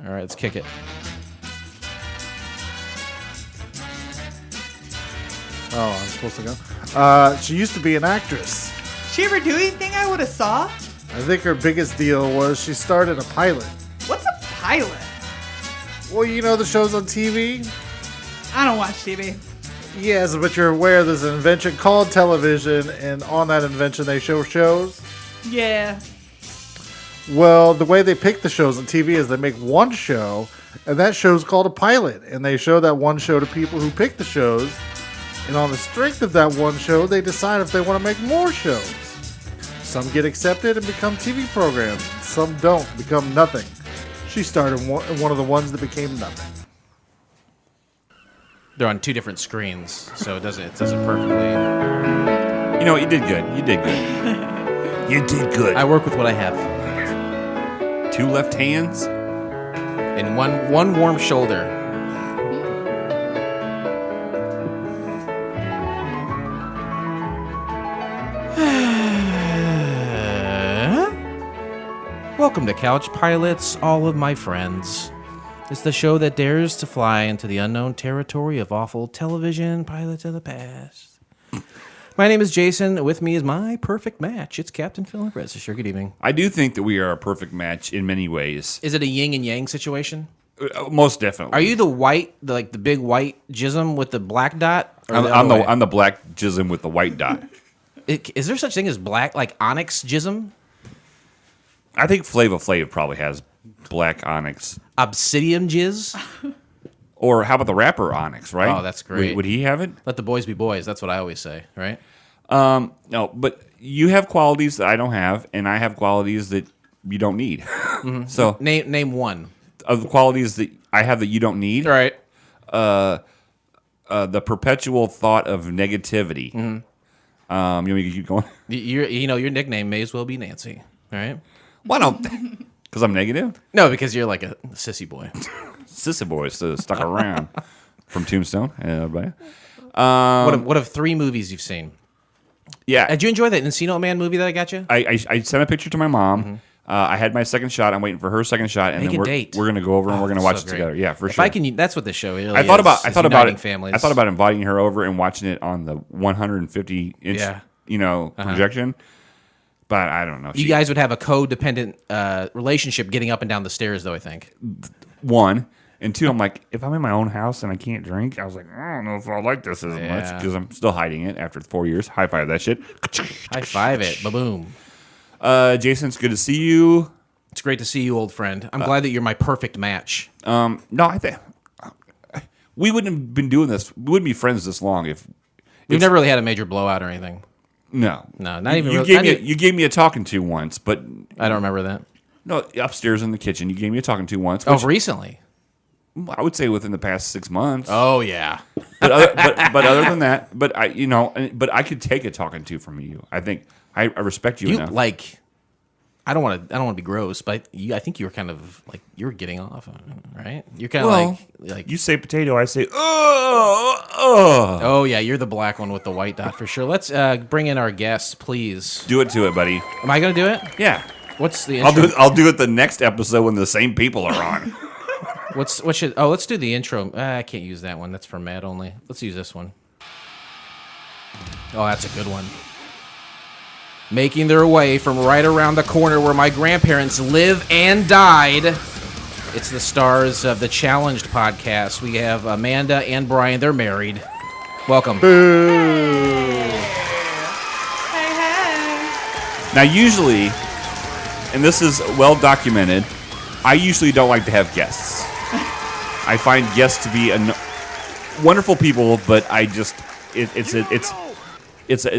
All right, let's kick it. Oh, I'm supposed to go? She used to be an actress. She ever do anything I would have saw? I think her biggest deal was she starred in a pilot. What's a pilot? Well, you know the shows on TV? I don't watch TV. Yes, but you're aware there's an invention called television, and on that invention they show shows? Yeah. Well, the way they pick the shows on TV is they make one show, and that show's called a pilot. And they show that one show to people who pick the shows. And on the strength of that one show, they decide if they want to make more shows. Some get accepted and become TV programs. Some don't, become nothing. She started one of the ones that became nothing. They're on two different screens, so it doesn't perfectly. You know, you did good. You did good. You did good. I work with what I have. 2 left hands and one warm shoulder. Welcome to Couch Pilots, all of my friends. It's the show that dares to fly into the unknown territory of awful television pilots of the past. My name is Jason. With me is my perfect match. It's Captain Phil and Register. Good evening. I do think that we are a perfect match in many ways. Is it a yin and yang situation? Most definitely. Are you the white, the big white jism with the black dot? I'm the black jism with the white dot. Is there such thing as black, like onyx jism? I think Flava Flav probably has black onyx. Obsidian jizz? Or how about the rapper Onyx, right? Oh, that's great. Would he have it? Let the boys be boys. That's what I always say, right? No, but you have qualities that I don't have, and I have qualities that you don't need. Mm-hmm. So name one of the qualities that I have that you don't need. All right. The perpetual thought of negativity. Mm-hmm. You want me to keep going? Your nickname may as well be Nancy, all right? Why don't? Because I'm negative? No, because you're like a sissy boy. Sissy boy stuck around from Tombstone. Everybody. What of 3 movies you've seen? Yeah. Did you enjoy that Encino Man movie that I got you? I sent a picture to my mom. Mm-hmm. I had my second shot. I'm waiting for her second shot, and then we're going to go over and we're going to watch it together. Yeah, for sure. That's what the show really is. I thought about it. Families. I thought about inviting her over and watching it on the 150-inch, projection. But I don't know. You guys would have a codependent relationship getting up and down the stairs, though, I think. 1. And 2, I'm like, if I'm in my own house and I can't drink, I was like, I don't know if I like this as much because I'm still hiding it after 4 years. High five that shit. High five it. Ba-boom. Jason, it's good to see you. It's great to see you, old friend. I'm glad that you're my perfect match. No, I think we wouldn't have been doing this. We wouldn't be friends this long if we've never really had a major blowout or anything. No, not even. You gave me a talking to once, but I don't remember that. No, upstairs in the kitchen, you gave me a talking to once. Recently? I would say within the past 6 months. Oh yeah. But other than that, but I could take a talking to from you. I think I respect you enough. I don't want to be gross, but I think you were kind of like you were getting off, right? You're kind of like you say potato, I say Oh yeah, you're the black one with the white dot for sure. Let's bring in our guests, please. Do it to it, buddy. Am I going to do it? Yeah. What's the intro? I'll do it the next episode when the same people are on. Let's do the intro. I can't use that one. That's for Matt only. Let's use this one. Oh, that's a good one. Making their way from right around the corner where my grandparents live and died. It's the stars of the Challenged podcast. We have Amanda and Bryan. They're married. Welcome. Boo. Hey. Now, usually, and this is well documented, I usually don't like to have guests. I find guests to be wonderful people, but I just it's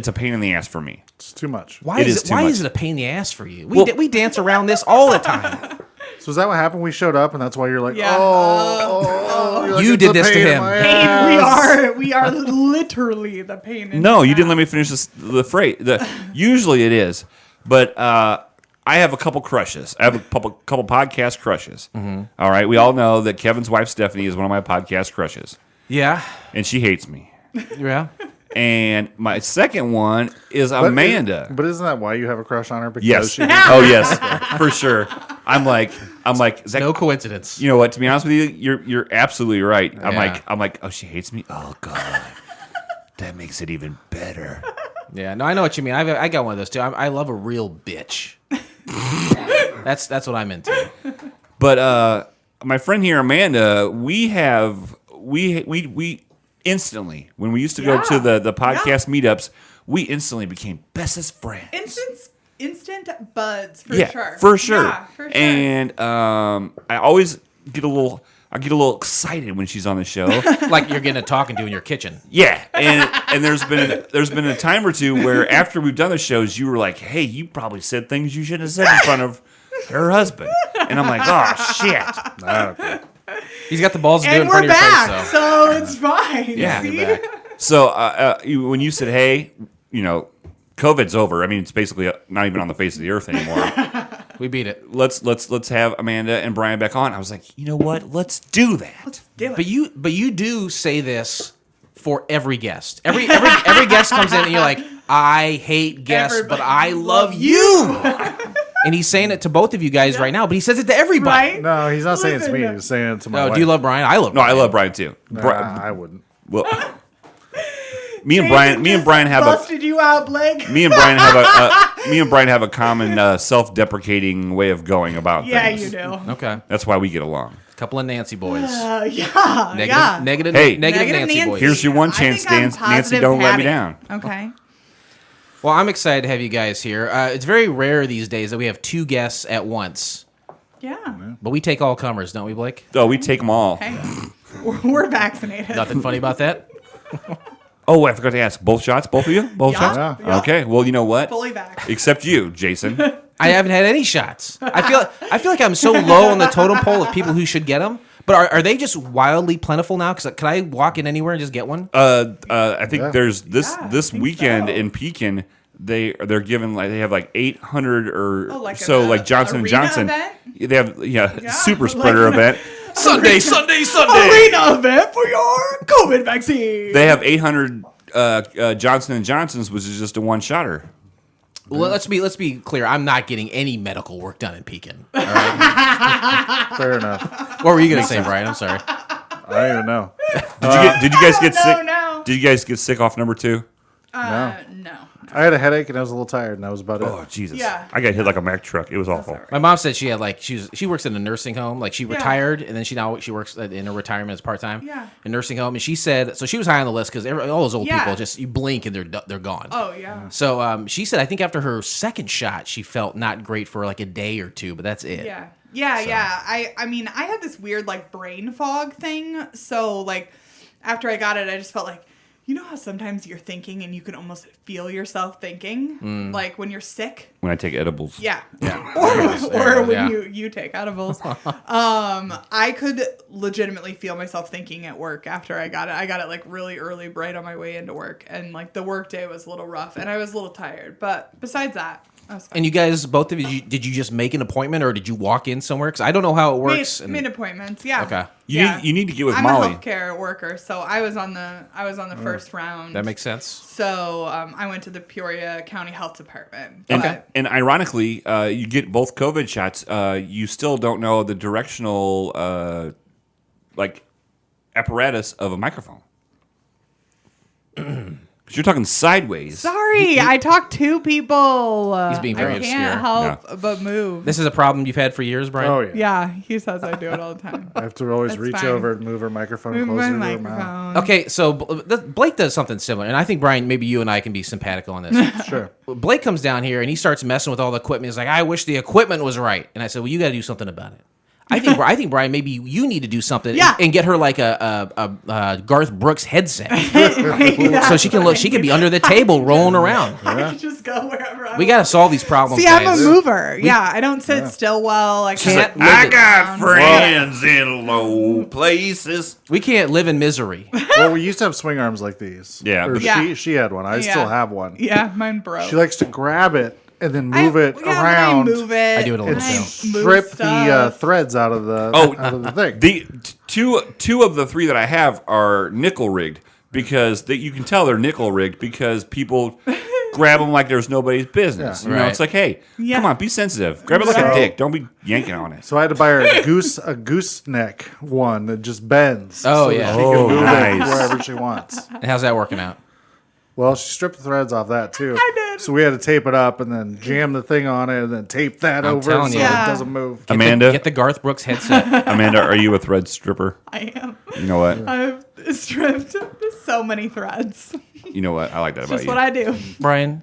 a pain in the ass for me. It's too much. Why is it a pain in the ass for you? We dance around this all the time. So is that what happened? We showed up, and that's why you're like, Yeah. oh. You did this to him. We are literally the pain in No, the you didn't ass. let me finish the phrase. Usually it is, but I have a couple crushes. I have a couple podcast crushes. Mm-hmm. All right, we all know that Kevin's wife Stephanie is one of my podcast crushes. Yeah. And she hates me. Yeah. And my second one is Amanda. But isn't that why you have a crush on her? Because Yes. she Oh, yes. For sure. I'm like, is that No coincidence. You know what? To be honest with you, you're absolutely right. Yeah. I'm like, oh, she hates me. Oh God, that makes it even better. Yeah, no, I know what you mean. I got one of those too. I love a real bitch. That's what I'm into. But my friend here, Amanda, we instantly, when we used to go to the podcast meetups, we instantly became bestest friends. Instant buds for sure. For sure. Yeah, for sure. And I always get a little excited when she's on the show. Like you're getting a talking to in your kitchen. Yeah, and there's been a time or two where after we've done the shows, you were like, "Hey, you probably said things you shouldn't have said in front of her husband," and I'm like, "Oh shit!" Okay. He's got the balls to do it And in front we're of your back, face, though. so it's fine. Yeah, See? you're back. So when you said, "Hey, COVID's over," I mean, it's basically not even on the face of the earth anymore. We beat it. Let's have Amanda and Bryan back on. I was like, you know what? Let's do that. Do it. But you do say this for every guest. Every guest comes in and you're like, I hate guests, Everybody but I love you. And he's saying it to both of you guys right now, but he says it to everybody. Right? No, he's not saying it's me. Listen. He's saying it to my No, wife. do you love Bryan? I love No, Bryan. I love Bryan too. Nah, I wouldn't. Well, me and Bryan have busted you out, Blake. me and Bryan have a common self-deprecating way of going about Yeah, things. you do. Okay. That's why we get along. Couple of Nancy boys. Yeah. Negative Hey. Nancy Nancy. boys. Here's your one chance, Nancy. Don't let me down. Okay. Well, I'm excited to have you guys here. It's very rare these days that we have two guests at once, Yeah. but we take all comers, don't we, Blake? Oh, we take them all. Hey. We're vaccinated. Nothing funny about that? Oh, I forgot to ask. Both shots? Both of you? Both Yeah. shots? Yeah. Okay. Well, you know what? Fully vaxxed. Except you, Jason. I haven't had any shots. I feel like I'm so low on the totem pole of people who should get them. But are they just wildly plentiful now? Because can I walk in anywhere and just get one? I think there's this Yeah, I this think weekend so. in Pekin. They're given they have like 800 or like so an like Johnson and arena Johnson. event? They have Yeah, super like spreader an- event. Sunday. Arena event for your COVID vaccine. They have 800 Johnson and Johnsons, which is just a one shotter. Well, let's be clear. I'm not getting any medical work done in Pekin. All right? Fair enough. What were you going to say, Bryan? I'm sorry. I don't even know. Did you guys get sick? No. Did you guys get sick off number 2? No. I had a headache and I was a little tired, and that was about it. Oh Jesus! Yeah. I got hit like a Mack truck. It was awful. My mom said she had she works in a nursing home. Like she retired and then she works in a retirement as part time. Yeah. In a nursing home, and she said so she was high on the list because all those old Yeah. people just you blink and they're gone. Oh yeah. So she said I think after her second shot she felt not great for like a day or two, but that's it. Yeah. I mean, I had this weird like brain fog thing. So like after I got it, I just felt like, you know how sometimes you're thinking and you can almost feel yourself thinking, like when you're sick. When I take edibles. Yeah. Yeah. Or when Yeah. you take edibles. I could legitimately feel myself thinking at work after I got it. I got it like really early, right on my way into work, and like the work day was a little rough, and I was a little tired. But besides that, I was fine. And you guys, both of you, did you just make an appointment or did you walk in somewhere? Because I don't know how it works. Made appointments, yeah. Okay. You need to get with I'm Molly. a healthcare worker, so I was on the first round. That makes sense. So I went to the Peoria County Health Department. And, But and ironically, you get both COVID shots. You still don't know the directional apparatus of a microphone. Because you're talking sideways. sorry, I talked to people. He's being very I obscure. can't help but move. This is a problem you've had for years, Bryan? Oh, yeah. Yeah, he says I do it all the time. I have to always That's reach fine. over and move her microphone Move closer my to her mouth. microphone. Okay, so Blake does something similar, and I think, Bryan, maybe you and I can be simpatico on this. Sure. Blake comes down here, and he starts messing with all the equipment. He's like, I wish the equipment was right. And I said, well, you got to do something about it. I think Bryan, maybe you need to do something and get her like a Garth Brooks headset, Yeah. so she can be under the table rolling around. I can just go wherever I We got to solve these problems. See, I'm guys. a mover. Yeah, I don't sit still well. I Can't can't. live I it. got friends in low places. We can't live in misery. Well, we used to have swing arms like these. Yeah, Or but- Yeah. she had one. I still have one. Yeah, mine broke. She likes to grab it and then move it yeah, around. I move it. I do it a little and too. strip the threads out of the out of the thing. The two of the 3 that I have are nickel rigged because you can tell they're nickel rigged because people grab them like there's nobody's business. Yeah. You know, Right. it's like, hey, Yeah. come on, be sensitive. Grab it like a dick. Don't be yanking on it. So I had to buy her a gooseneck one that just bends. Oh, so that yeah. she can Oh, move nice. it wherever she wants. And how's that working out? Well, she stripped the threads off that too. I did. So we had to tape it up and then jam the thing on it and then tape that I'm over telling so you. it Yeah. doesn't move. Amanda, Get the Garth Brooks headset. Amanda, are you a thread stripper? I am. You know what? I've stripped so many threads. You know what? I like that It's about just you. what I do. Brian,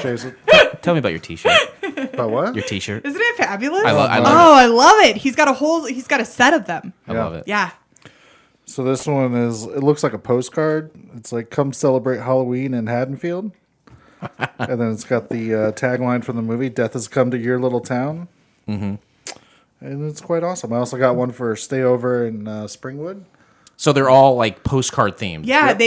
Jason, tell me about your T-shirt. about what? Your T-shirt. Isn't it fabulous? I love Oh, I love it. He's got a set of them. I love it. Yeah. So this one it looks like a postcard. It's like, come celebrate Halloween in Haddonfield. And then it's got the tagline from the movie, Death has come to your little town. Mm-hmm. And it's quite awesome. I also got one for Stay Over in Springwood. So they're all like postcard themed. Yeah, Yep. they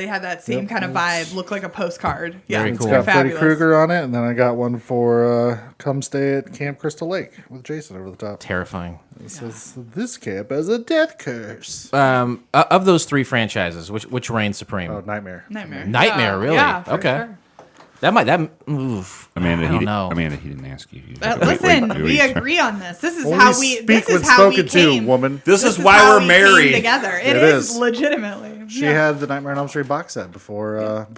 have that same kind of vibe. Look like a postcard. Yeah, Very It's cool. got Freddy Fabulous. Krueger on it. And then I got one for Come Stay at Camp Crystal Lake with Jason over the top. Terrifying. It says, this camp has a death curse. Of those three franchises, which reigns supreme? Oh, Nightmare. Nightmare. Nightmare, Yeah. really? Yeah, for Okay. sure. Oof. Amanda, I don't know. Amanda, he didn't ask you. Listen, Wait. we agree on this. This is Only how we. speak This when is how we spoken came. to, woman. This is is why how we're we married. came together. It is is. legitimately. She had the Nightmare on Elm Street box set before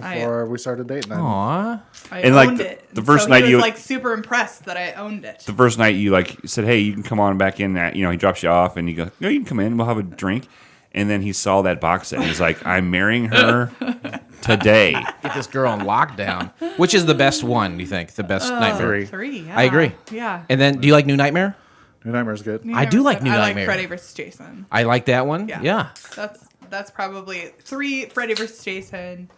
we started dating. Aw. I And, like, owned the- it. the first so night he you- was like super impressed that I owned it. The first night you said, hey, you can come on back in. That he drops you off, and you go, no, you can come in. We'll have a drink. And then he saw that box set, and he's like, I'm marrying her today. Get this girl on lockdown. Which is the best one, do you think? The best Nightmare? Three. Yeah. I agree. Yeah. And then, do you like New Nightmare? New Nightmare's good. I do like New I Nightmare. like Freddy vs. Jason. I like that one. Yeah. Yeah. That's probably 3. Freddy vs. Jason.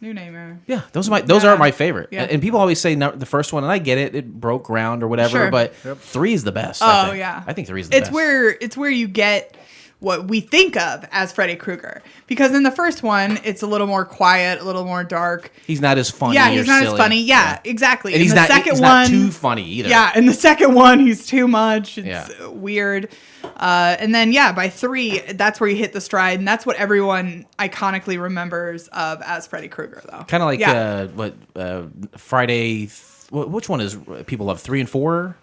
New Nightmare. Yeah, those are my favorite. Yeah. And people always say the first one, and I get it; it broke ground or whatever. Sure. But 3 is the best. I Oh think. yeah. I think 3 is the best. It's where you get what we think of as Freddy Krueger, because in the first one it's a little more quiet, a little more dark. He's not as funny. Yeah, or he's not silly. as funny. Yeah, exactly. And he's in the not. second He's one, not too funny either. yeah, in the second one he's too much. It's Yeah. weird. And then by 3, that's where you hit the stride, and that's what everyone iconically remembers of as Freddy Krueger, though. Kind of like Yeah. Friday. Which one is people love? 3 and 4.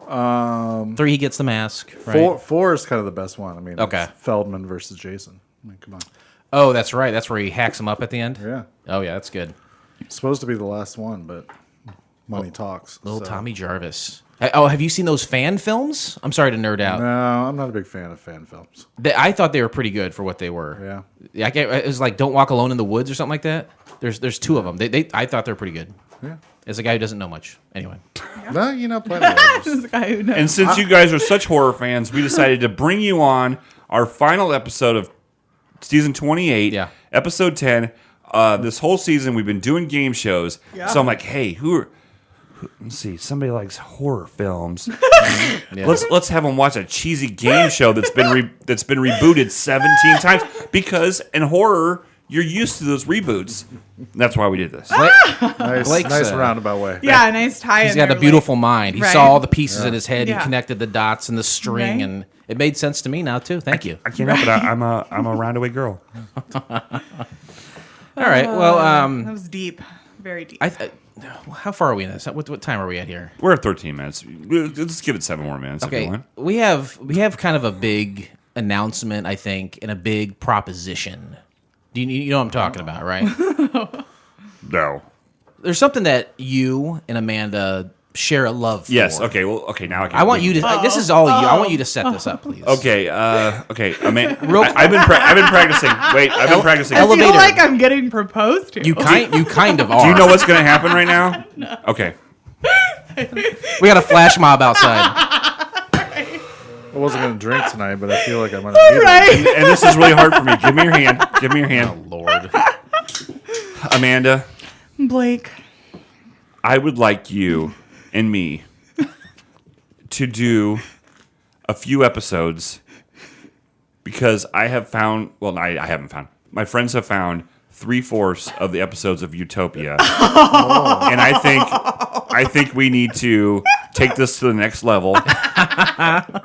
3, he gets the mask. Right? Four is kind of the best one. I mean, Okay. it's Feldman versus Jason. I mean, come on. Oh, that's right. That's where he hacks him up at the end. Yeah. Oh yeah, that's good. It's supposed to be the last one, but money talks. Little so. Tommy Jarvis. Oh, have you seen those fan films? I'm sorry to nerd out. No, I'm not a big fan of fan films. I thought they were pretty good for what they were. Yeah. It was like Don't Walk Alone in the Woods or something like that. There's 2 of them. I thought they were pretty good. Yeah. As a guy who doesn't know much. Anyway. No, plenty of others. This guy who knows. And since you guys are such horror fans, we decided to bring you on our final episode of season 28, Yeah. episode 10. This whole season, we've been doing game shows. Yeah. So I'm like, hey, let's see, somebody likes horror films. Yeah. Let's have them watch a cheesy game show that's been rebooted 17 times, because in horror you're used to those reboots. That's why we did this. Nice, Blake's, nice roundabout way. Yeah, nice tie. He's got a beautiful mind. He Right. saw all the pieces in his head. Yeah. He connected the dots and the string, Right. and it made sense to me now too. Thank you. I can't help it. I'm a roundaway girl. All right. Well, That was deep, very deep. how far are we in this? What time are we at here? We're at 13 minutes. Let's give it 7 more minutes if you Okay. want. We have kind of a big announcement, I think, and a big proposition. Do you know what I'm talking about, right? No. There's something that you and Amanda share a love for. Yes. Okay. Well. Okay. Now I can. I want you to. This is all you. I want you to set this up, please. Okay. Okay. I mean, I've been practicing. Wait. I've been practicing. I feel elevator. like I'm getting proposed to. You kind of are. Do you know what's going to happen right now? No. Okay. We got a flash mob outside. I wasn't going to drink tonight, but I feel like I'm going to need it. right. And this is really hard for me. Give me your hand. Give me your Oh hand, Lord. Amanda. Blake. I would like you and me to do a few episodes, because I have found. Well, I haven't found. My friends have found 3/4 of the episodes of Utopia, and I think we need to take this to the next level,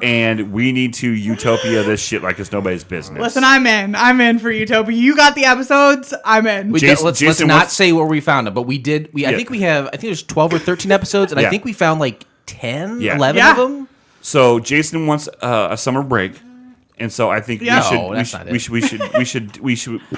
and we need to Utopia this shit like it's nobody's business. Listen, I'm in. I'm in for Utopia. You got the episodes. I'm in. Let's not say where we found them, but we did. I think there's 12 or 13 episodes, and I think we found like 10, 11 of them. So Jason wants a summer break. And so I think we should.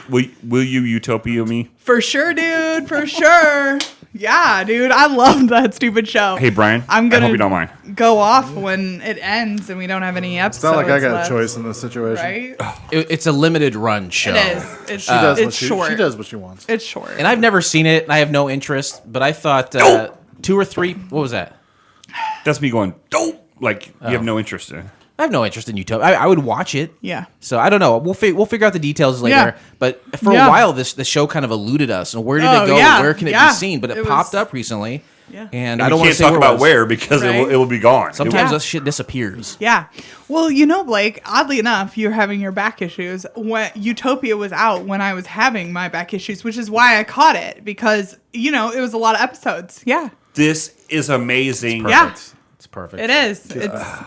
Will you Utopia me? For sure, dude. For sure. Yeah, dude. I loved that stupid show. Hey, Brian. I hope you don't mind. Go off when it ends and we don't have any episodes. It's not like I got left, a choice in this situation. Right? It's a limited run show. It is. It's short. She does what she wants. It's short. And I've never seen it. And I have no interest. But I thought 2 or 3. What was that? That's me going. Dope. Like you have no interest in it. I have no interest in Utopia. I would watch it. Yeah. So I don't know. We'll figure out the details later. Yeah. But for a while, the show kind of eluded us. And where did it go? Yeah. Where can it be seen? But it popped up recently. Yeah. And I don't want to say talk about where because it will be gone. Sometimes this shit disappears. Yeah. Well, Blake, oddly enough, you're having your back issues. When Utopia was out when I was having my back issues, which is why I caught it. Because, it was a lot of episodes. Yeah. This is amazing. It's perfect. It is.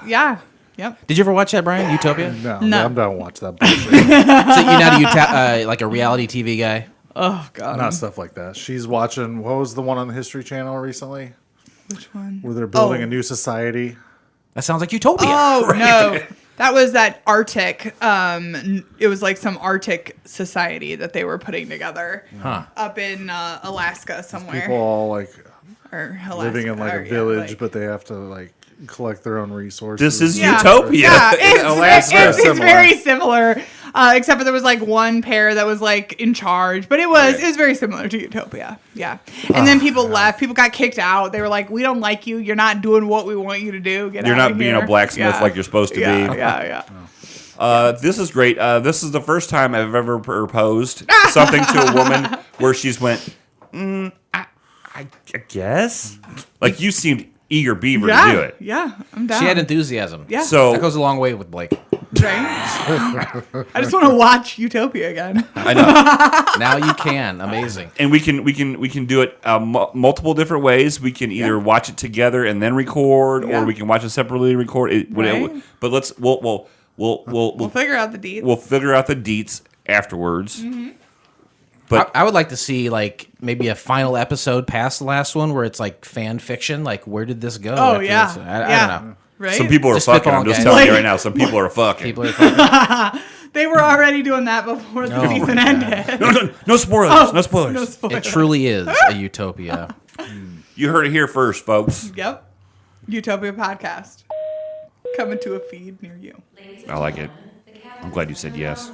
Yeah. Yep. Did you ever watch that, Brian? Utopia? No. I'm done with that bullshit. So you're not like a reality TV guy? Oh, God. Not stuff like that. She's watching, what was the one on the History Channel recently? Which one? Where they're building a new society. That sounds like Utopia. Oh, no. That was that Arctic. It was like some Arctic society that they were putting together up in Alaska somewhere. People all like or Alaska, living in like a village, but they have to like collect their own resources. This is Utopia. Yeah, it's very similar. Except for there was like one pair that was like in charge, but it was very similar to Utopia. Yeah, and then people left. People got kicked out. They were like, "We don't like you. You're not doing what we want you to do. You're not being a blacksmith like you're supposed to be." Yeah. This is great. This is the first time I've ever proposed something to a woman where she's went, I guess. Like you seemed eager beaver to do it. Yeah, I'm down. She had enthusiasm. Yeah. So that goes a long way with Blake. Right? I just want to watch Utopia again. I know. Now you can. Amazing. And we can do it multiple different ways. We can either watch it together and then record, or we can watch it separately and record. But we'll figure out the deets. We'll figure out the deets afterwards. Mm-hmm. But I would like to see like maybe a final episode past the last one where it's like fan fiction. Like where did this go? Oh after yeah, this? I don't know. Right? Some people are Just fucking. I'm spitballing, just guys. telling you right now. Some people are fucking. People are fucking. They were already doing that before the season ended. No spoilers. No spoilers. No spoilers. It truly is a utopia. You heard it here first, folks. Yep. Utopia podcast coming to a feed near you. I like it. I'm glad you said yes.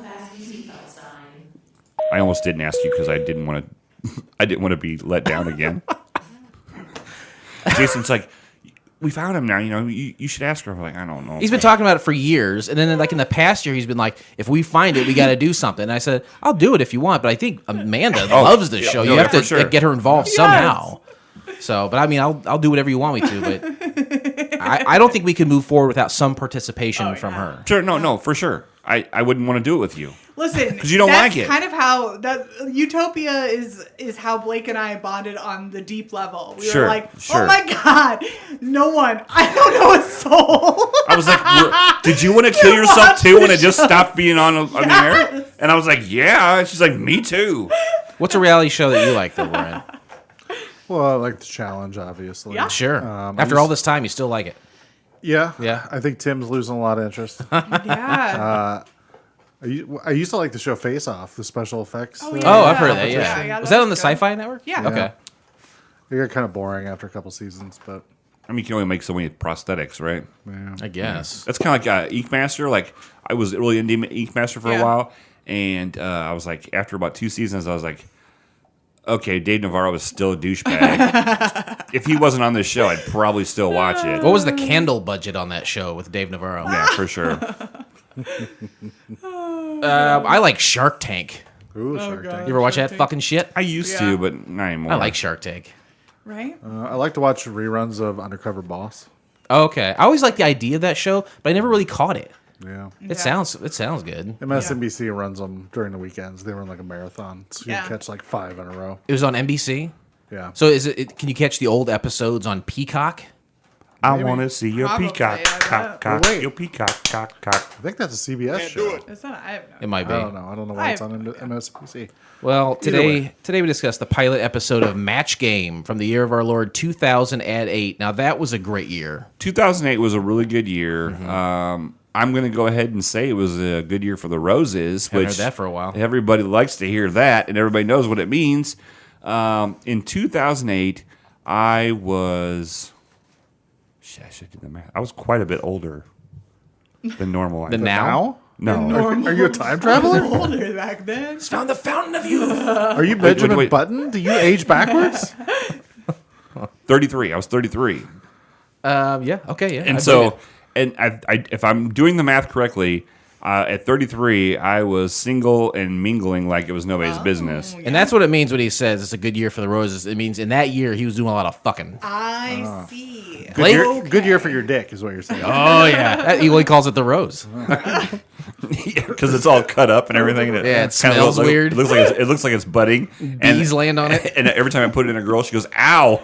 I almost didn't ask you because I didn't want to. I didn't want to be let down again. Jason's like, we found him now. You should ask her. I'm like, I don't know. He's been talking about it for years, and then like in the past year, he's been like, if we find it, we got to do something. And I said, I'll do it if you want, but I think Amanda loves the show. You have to get her involved somehow. So, but I mean, I'll do whatever you want me to, but I don't think we can move forward without some participation from her. Sure, no, for sure. I wouldn't want to do it with you. Listen, because you don't like it. Kind of how that Utopia is how Blake and I bonded on the deep level. We were like, oh my god, no one. I don't know a soul. I was like, did you want to kill yourself too when it just stopped being on the air? And I was like, yeah. And she's like, me too. What's a reality show that you like that we're in? Well, I like the challenge, obviously. Yeah. Sure. After all this time, you still like it. Yeah. I think Tim's losing a lot of interest. Yeah. I used to like the show Face Off, the special effects. Oh, I've heard of that. Yeah. Was that on the Sci-Fi Network? Yeah. Okay. It got kind of boring after a couple seasons, but I mean, you can only make so many prosthetics, right? yeah. I guess. That's kind of like Ink Master. Like I was really into Ink Master for a while, and I was like, after about 2 seasons, I was like, okay, Dave Navarro is still a douchebag. If he wasn't on this show, I'd probably still watch it. What was the candle budget on that show with Dave Navarro? Yeah, for sure. I like Shark Tank. Ooh, Shark God. Tank. You ever watch that fucking shit? I used to, but not anymore. I like Shark Tank. Right? I like to watch reruns of Undercover Boss. Okay. I always liked the idea of that show, but I never really caught it. Yeah. It sounds good. MSNBC runs them during the weekends. They run like a marathon, so you catch like 5 in a row. It was on NBC. Yeah. So can you catch the old episodes on Peacock? I want to see your Probably, peacock, I bet. cock, cock, Wait. your peacock, cock, cock. I think that's a CBS show. Is that? I have no. It might be. I don't know. I don't know why it's on I- MSNBC. Well, way. today we discussed the pilot episode of Match Game from the year of our Lord 2008. Now that was a great year. 2008 was a really good year. Mm-hmm. I'm going to go ahead and say it was a good year for the Roses, Haven't which heard that for a while. everybody likes to hear that, and everybody knows what it means. In 2008, I was... Shit, I should do the math. I was quite a bit older than normal. I The think. now? No. Are you a time traveler? Older back then. Found the fountain of youth. Are you Benjamin wait. Button? Do you age backwards? 33. I was 33. Yeah. Okay. Yeah. I And believe so, it. and I, if I'm doing the math correctly, at 33, I was single and mingling like it was nobody's business. And that's what it means when he says it's a good year for the Roses. It means in that year he was doing a lot of fucking. I see. Blake? Good year for your dick is what you're saying. Oh yeah. He calls it the Rose. Because it's all cut up and everything. And Yeah, it kinda smells looks like- weird. It looks like it's budding. Bees land on it. And every time I put it in a girl, she goes, "Ow!"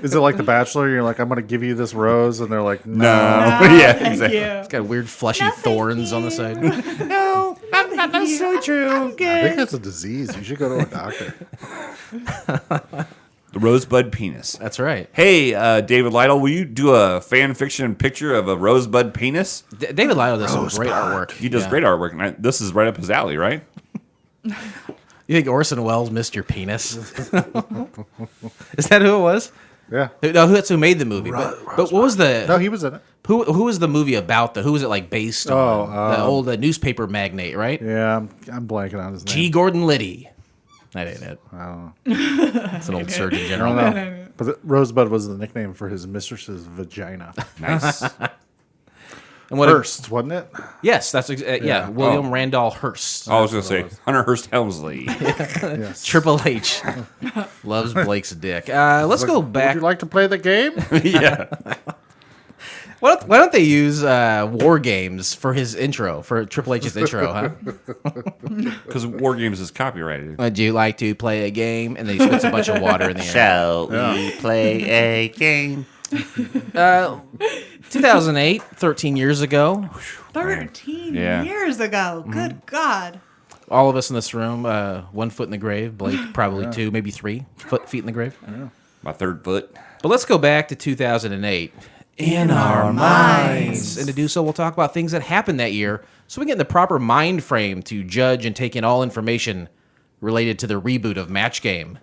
Is it like The Bachelor? You're like, I'm going to give you this rose, and they're like, no. Yeah, Thank exactly. you. It's got weird fleshy No, thank thorns on the side. No, not necessarily true. I'm I think good. that's a disease. You should go to a doctor. The rosebud penis. That's right. Hey, David Lytle, will you do a fan fiction picture of a rosebud penis? David Lytle does some great artwork. He does Yeah. great artwork, and this is right up his alley, right? You think Orson Welles missed your penis? Is that who it was? Yeah. No, that's who made the movie. But what was the No, he was in it. who was the movie about? Who was it like based on? The old newspaper magnate, right? Yeah, I'm blanking on his name. G. Gordon Liddy. That ain't it. I don't know. It's an old Surgeon I General. don't know. But Rosebud was the nickname for his mistress's vagina. Nice. And what? Hearst, wasn't it? Yes, that's yeah. William Randolph Hearst. I was going to say Hunter Hearst Helmsley. Yes. Triple H loves Blake's dick. Let's go Would back. you like to play the game? Yeah. Why don't they use War Games for his intro, for Triple H's intro, huh? Because War Games is copyrighted. Would you like to play a game? And then he spits a bunch of water in the air. Shall we play a game? 2008, 13 years ago. 13 Yeah. years ago. Good God. All of us in this room, 1 foot in the grave. Blake, probably 2, maybe 3 feet in the grave. My third foot. But let's go back to 2008. In our minds. And to do so, we'll talk about things that happened that year so we get in the proper mind frame to judge and take in all information related to the reboot of Match Game.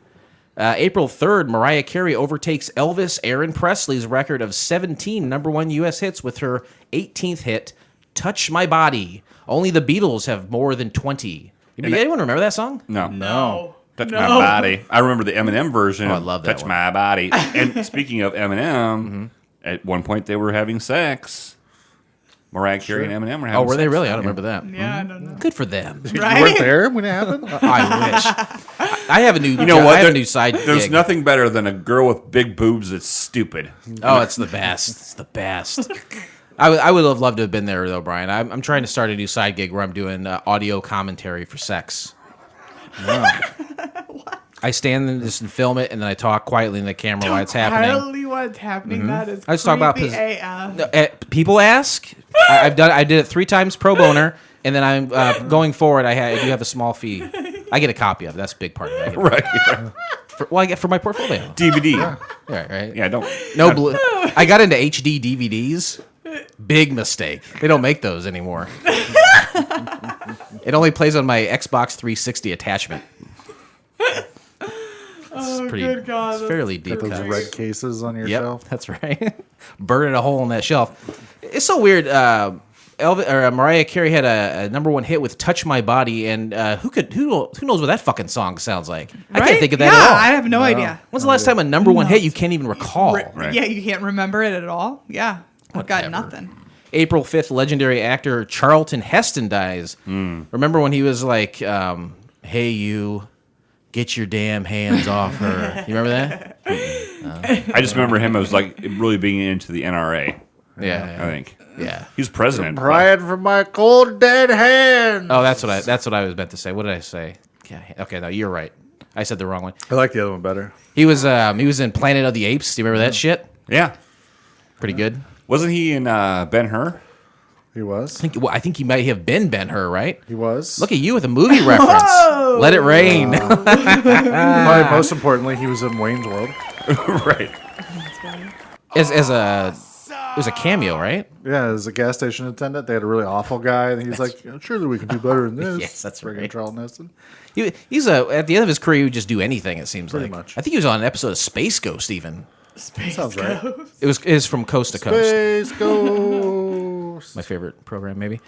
April 3rd, Mariah Carey overtakes Elvis Aaron Presley's record of 17 number one U.S. hits with her 18th hit, Touch My Body. Only the Beatles have more than 20. Anyone remember that song? No. Touch No. My Body. I remember the Eminem version. Oh, I of love that Touch one. My Body. And speaking of Eminem, at one point they were having sex. Mariah Carey and Eminem were having Oh, were they sex. really? I don't remember that. Yeah, I don't know. Good for them. You Right? weren't there when it happened? I wish. I have a new. You know what? I have a new side. There's gig. nothing better than a girl with big boobs that's stupid. Oh, it's the best. It's the best. I would have loved to have been there though, Brian. I'm trying to start a new side gig where I'm doing audio commentary for sex. I stand and just film it, and then I talk quietly in the camera while it's happening. Apparently what's happening. That is I just talk about creepy pos- AF. No, people ask. I did it 3 times pro boner, and then I'm going forward. I do have a small fee. I get a copy of it. That's a big part of it. I get Right. I get for my portfolio. DVD. Yeah, right. Yeah, don't. No blue. I got into HD DVDs. Big mistake. They don't make those anymore. It only plays on my Xbox 360 attachment. Oh, Pretty, good God. it's fairly deep Those cuts. red cases on your Yep, shelf? that's right. Burning a hole in that shelf. It's so weird. Mariah Carey had a number one hit with "Touch My Body," and who knows what that fucking song sounds like? I can't Right? think of that yeah, at all. I have no idea. When's the last time a number one hit you can't even recall? Right. Yeah, you can't remember it at all. Yeah, I've got nothing. April 5th, legendary actor Charlton Heston dies. Remember when he was like, "Hey, you, get your damn hands off her." You remember that? I just remember him as like really being into the NRA. Yeah, I think yeah. he was president. Praying for my cold dead hand. Oh, that's what I was meant to say. What did I say? Okay, no, you're right. I said the wrong one. I like the other one better. He was in Planet of the Apes. Do you remember that shit? Yeah. Pretty good. Wasn't he in Ben-Hur? He was. I think he might have been Ben-Hur, right? He was. Look at you with a movie reference. Let it rain. Probably most importantly, he was in Wayne's World. Right. as a it was a cameo, right? Yeah, as a gas station attendant, they had a really awful guy, and he's like, "Surely we can do better than this." Yes, that's Friggin' right. Charlton Heston. He's at the end of his career, he would just do anything. It seems Pretty like. much. I think he was on an episode of Space Ghost. Even Space Sounds right. Ghost. it was from Coast to Coast. Space Ghost. My favorite program, maybe.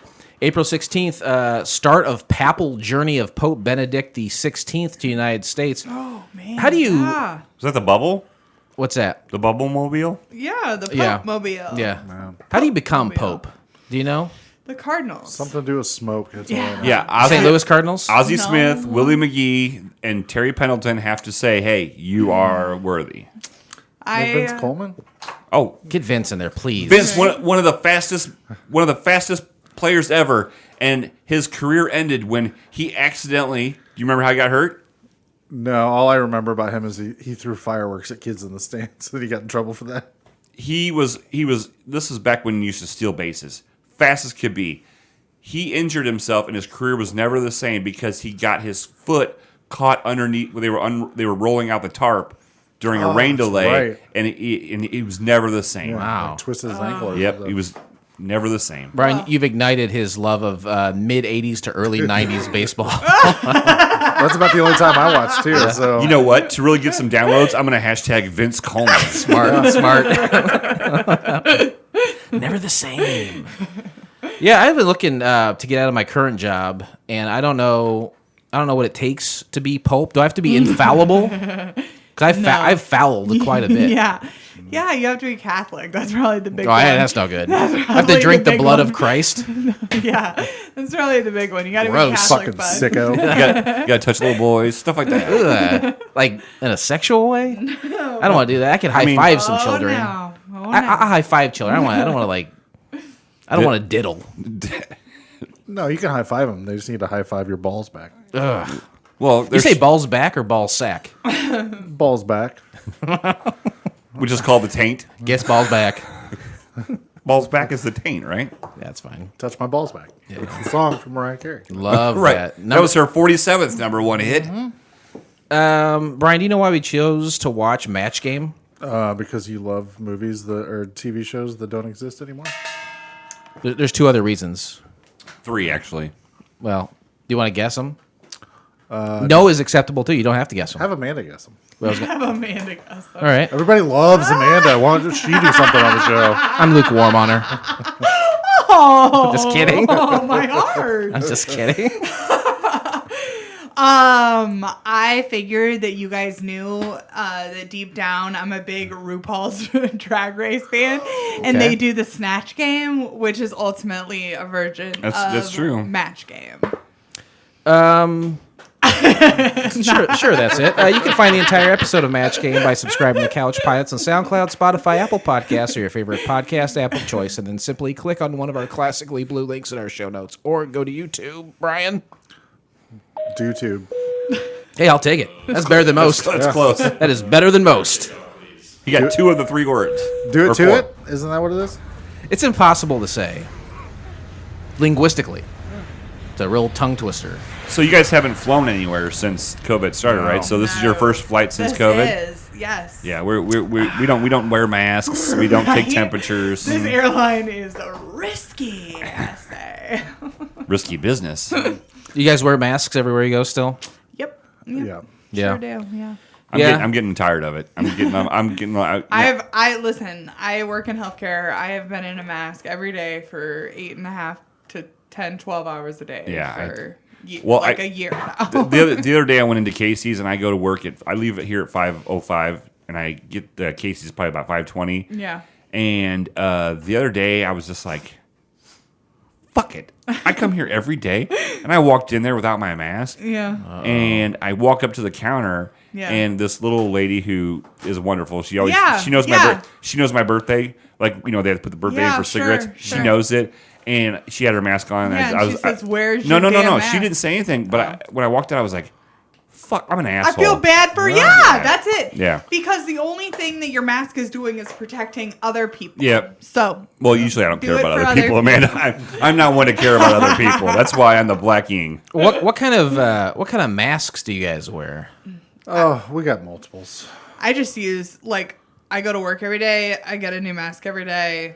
April 16th, start of papal journey of Pope Benedict the 16th to the United States. Oh man. How do you- Yeah, Was that the bubble? What's that? The bubble mobile? yeah the Pope Yeah. mobile. Yeah. How do you become Mobile. Pope? Do you know? The Cardinals. Something to do with smoke. That's all I know. Yeah, St. Louis Cardinals? Ozzie No. Smith, Willie McGee, and Terry Pendleton have to say, "Hey, you are worthy." I No Vince Coleman. Oh, Get Vince in there, please. Vince, one of the fastest players ever, and his career ended when he accidentally. Do you remember how he got hurt? No, all I remember about him is he threw fireworks at kids in the stands, and he got in trouble for that. He was. This is back when he used to steal bases, fast as could be. He injured himself, and his career was never the same because he got his foot caught underneath. They were rolling out the tarp during a rain that's delay, right. and he was never the same. Wow. Like twisted his ankle. or Yep, something. he was never the same. Brian, you've ignited his love of mid 80s to early 90s baseball. That's about the only time I watched too. So You know what? To really get some downloads, I'm going to hashtag Vince Coleman. Smart. Never the same. Yeah, I've been looking to get out of my current job, and I don't know what it takes to be Pope. Do I have to be infallible? Because I've fouled quite a bit. Yeah, you have to be Catholic. That's probably the big Oh, one. yeah, that's no good. I have to probably drink the the big blood one. of Christ. Yeah, that's probably the big one. You got to be Gross. Catholic, fucking bud. sicko. You got to touch little boys, stuff like that. Ugh. Like in a sexual way? I don't want to do that. I could high five some children. No. Oh, no. I high five children. I don't want to diddle. No, you can high five them. They just need to high five your balls back. Ugh. Well, You there's, say balls back or ball sack? Balls back. which is called the taint. Guess balls back. Balls back is the taint, right? That's fine. Touch my balls back. It's a song from Mariah Carey. Love Right. that. That was her 47th number one hit. Brian, do you know why we chose to watch Match Game? Because you love movies or TV shows that don't exist anymore. There's two other reasons. 3, actually. Well, do you want to guess them? No is acceptable too. You don't have to guess them. Have Amanda guess them. Have Amanda guess them. All right. Everybody loves Amanda. Why don't she do something on the show? I'm lukewarm on her. Oh, Just kidding. oh, my heart. I'm just kidding. I figured that you guys knew that deep down I'm a big RuPaul's Drag Race fan, and Okay. they do the Snatch Game, which is ultimately a version That's of true. Match Game. Sure, that's it. You can find the entire episode of Match Game by subscribing to Couch Pilots on SoundCloud, Spotify, Apple Podcasts, or your favorite podcast app of choice, and then simply click on one of our classically blue links in our show notes, or go to YouTube. Brian? DoTube. Hey, I'll take it. That's better than most. That's close. That is better than most. You got 2 of the 3 words. Do Or it to 4. it? Isn't that what it is? It's impossible to say. Linguistically. It's a real tongue twister. So you guys haven't flown anywhere since COVID started, right? So this is your first flight since This COVID. is, yes. Yeah, we don't wear masks. We don't take Right? temperatures. This airline is risky, I say. Risky business. You guys wear masks everywhere you go still? Yep. Yeah. Yeah. Sure do, yeah. I'm getting tired of it. I'm getting. Listen, I work in healthcare. I have been in a mask every day for 8.5 to 10, 12 hours a day. Yeah, For a year now. the other day I went into Casey's and I go to work I leave it here at 5:05 and I get the Casey's probably about 5:20. Yeah. And the other day I was just like, fuck it. I come here every day, and I walked in there without my mask. Yeah. And I walk up to the counter, Yeah. and this little lady who is wonderful. She always Yeah, she knows yeah. she knows my birthday. Like, you know, they have to put the birthday in Yeah, for cigarettes. sure, She sure. knows it, and she had her mask on. Yeah, and she says, "Where's no, your no, no, damn no. mask?" She didn't say anything. But when I walked out, I was like, fuck, I'm an asshole. I feel bad for that's it. Yeah. Because the only thing that your mask is doing is protecting other people. Yeah. So. Well, usually I don't care it about for other people, Amanda. I'm not one to care about other people. That's why I'm the black yin. What kind of masks do you guys wear? Oh, we got multiples. I just use, I go to work every day. I get a new mask every day.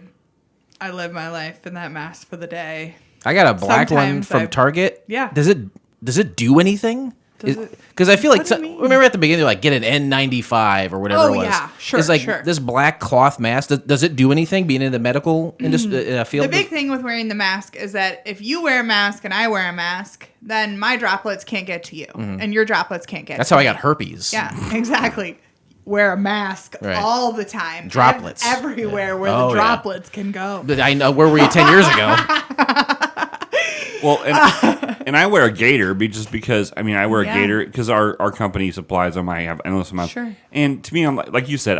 I live my life in that mask for the day. I got a black one Sometimes from Target. Yeah. Does it do anything? Because I feel like remember at the beginning they're like get an N95 or whatever it was. Yeah, sure. It's like this black cloth mask. Does it do anything? Being in the medical industry field. The big thing with wearing the mask is that if you wear a mask and I wear a mask, then my droplets can't get to you, and your droplets can't get. That's to how me. I got herpes. Yeah, exactly. Wear a mask all the time. Droplets everywhere where the droplets can go. But I know. Where were you 10 years ago? Well, and I wear a gaiter just because, I wear a gaiter because our company supplies them. I have endless amounts. Sure. And to me, I'm like you said,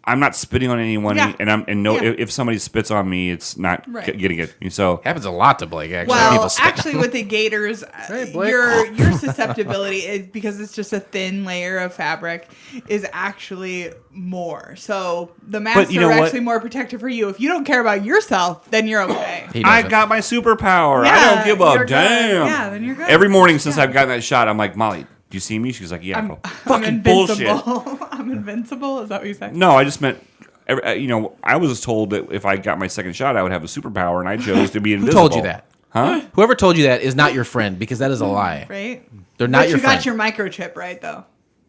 I'm not spitting on anyone, if somebody spits on me, it's not getting it. So happens a lot to Blake. Actually, well, actually, with the gaiters, your susceptibility is because it's just a thin layer of fabric is actually more. So the masks are actually more protective for you. If you don't care about yourself, then you're okay. I got my superpower. Yeah, I don't give a damn. Good. Yeah, then you're good. Every morning since I've gotten that shot, I'm like, Molly, do you see me? She's like, yeah. I'm invincible. Bullshit. I'm invincible. Is that what you said? No, I just meant, I was told that if I got my second shot, I would have a superpower, and I chose to be invisible. Who told you that? Huh? Whoever told you that is not your friend because that is a lie. Right? They're not your friend. You got your microchip right though.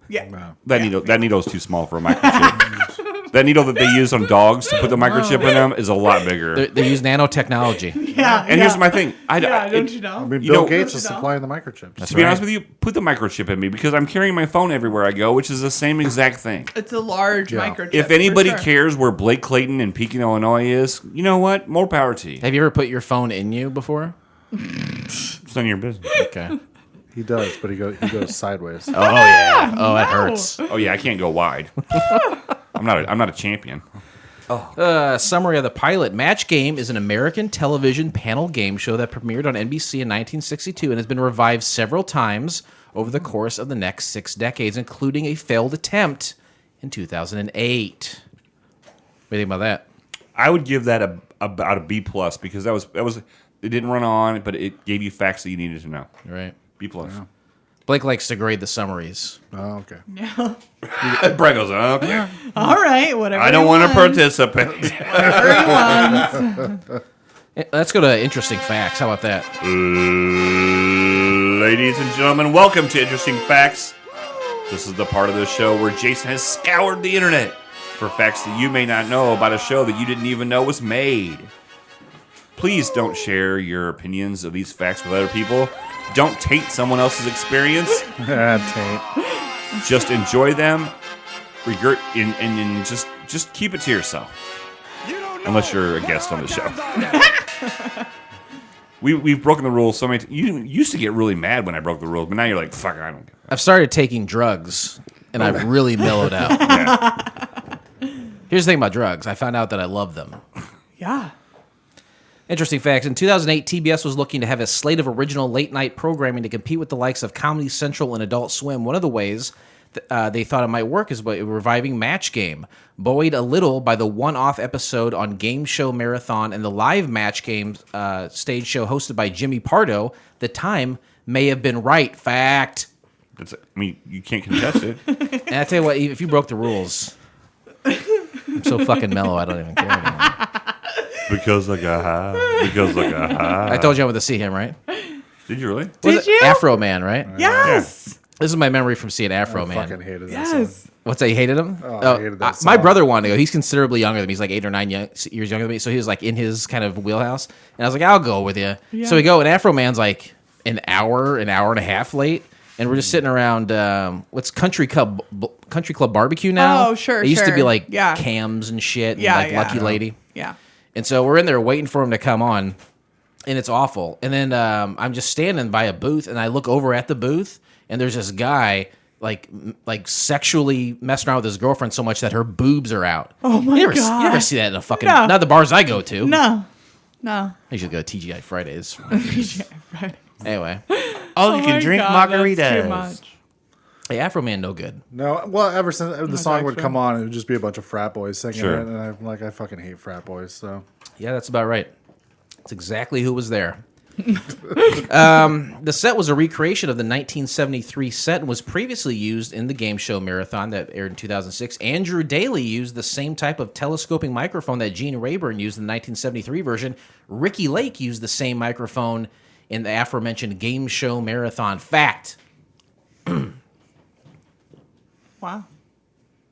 Yeah. No. That needle's too small for a microchip. That needle that they use on dogs to put the microchip in them is a lot bigger. They use nanotechnology. Yeah. And here's my thing. Don't you know? Bill Gates is supplying the microchips. To be honest with you, put the microchip in me because I'm carrying my phone everywhere I go, which is the same exact thing. It's a large microchip. If anybody cares where Blake Clayton in Pekin, Illinois is, you know what? More power to you. Have you ever put your phone in you before? It's none of your business. Okay. He does, but he goes sideways. Oh yeah. Oh, that hurts. Oh yeah, I can't go wide. I'm not a champion. Summary of the pilot. Match Game is an American television panel game show that premiered on NBC in 1962 and has been revived several times over the course of the next 6 decades, including a failed attempt in 2008. What do you think about that? I would give that about a B+ because that was it didn't run on, but it gave you facts that you needed to know. Right. B+. Yeah. Blake likes to grade the summaries. Oh, okay. Yeah. Brad goes, okay. Yeah. All right, whatever. I don't want to participate. Whatever he wants. Let's go to interesting facts. How about that? Ladies and gentlemen, welcome to Interesting Facts. This is the part of the show where Jason has scoured the internet for facts that you may not know about a show that you didn't even know was made. Please don't share your opinions of these facts with other people. Don't taint someone else's experience. Taint. Just enjoy them, and just keep it to yourself. Unless you're a guest on the show. We've broken the rules so many times. You used to get really mad when I broke the rules, but now you're like, fuck, I don't care. I've started taking drugs, and I've really mellowed out. Yeah. Here's the thing about drugs. I found out that I love them. Yeah. Interesting facts. In 2008, TBS was looking to have a slate of original late-night programming to compete with the likes of Comedy Central and Adult Swim. One of the ways they thought it might work is by reviving Match Game. Buoyed a little by the one-off episode on Game Show Marathon and the live Match Game stage show hosted by Jimmy Pardo, the time may have been right. Fact. You can't contest it. And I tell you what, if you broke the rules, I'm so fucking mellow, I don't even care anymore. Because I got high. I told you I went to see him, right? Did you really? Did you? Afro Man, right? Yes. Yeah. This is my memory from seeing Afro Man. I fucking hated that song. What's that? You hated him? Oh, I hated that song. My brother wanted to go. He's considerably younger than me. He's like 8 or 9 years younger than me. So he was like in his kind of wheelhouse. And I was like, I'll go with you. Yeah. So we go, and Afro Man's like an hour and a half late. And we're just sitting around, what's Country Club Barbecue now? Oh, sure, It used to be like yeah. Cams and shit. And yeah, like yeah. Lucky Lady. Yeah. And so we're in there waiting for him to come on. And it's awful. And then I'm just standing by a booth, and I look over at the booth, and there's this guy like sexually messing around with his girlfriend so much that her boobs are out. Oh my God. You never see that in a fucking not the bars I go to. No. I usually go to TGI Fridays. TGI Fridays. Anyway. You can drink margaritas. That's too much. Hey, Afro Man, no good. No, well, ever since the song would actually. come on, it would just be a bunch of frat boys singing Sure. it, and I'm like, I fucking hate frat boys. So Yeah, that's about right. That's exactly who was there. The set was a recreation of the 1973 set and was previously used in the game show Marathon that aired in 2006. Andrew Daly used the same type of telescoping microphone that Gene Rayburn used in the 1973 version. Ricky Lake used the same microphone in the aforementioned game show Marathon. Fact. Wow.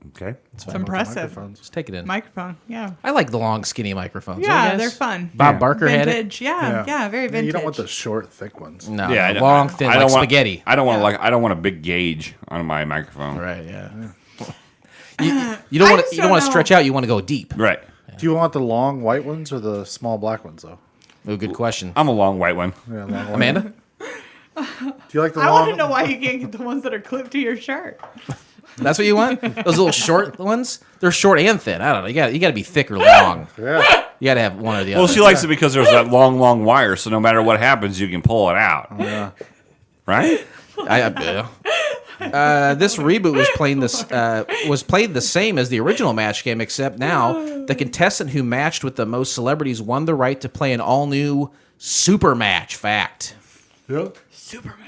Okay. It's impressive. microphones. Just take it in. Microphone. Yeah. I like the long, skinny microphones. Yeah, don't you they're guys? fun. Bob Yeah. Barker had it. Vintage. Yeah, very vintage. You don't want the short, thick ones. No, Yeah, I don't- long, thin, I like don't want, spaghetti. I don't want I don't want a big gauge on my microphone. Right, yeah. You don't I want just to. You don't want to don't stretch out. You want to go deep. Right. Do you want the long white ones or the small black ones, though? Oh, good question. I'm a long white one. Yeah, long white. Amanda? Do you like the I long? want to know why you can't get the ones that are clipped to your shirt. That's what you want? Those little short ones? They're short and thin. I don't know. You got to be thick or long. Yeah. You got to have one or the Well, other. she likes it because there's that long wire, so no matter what happens, you can pull it out. Yeah. Right? This reboot was played the same as the original match game, except now the contestant who matched with the most celebrities won the right to play an all-new super match. Fact. Yep. Superman.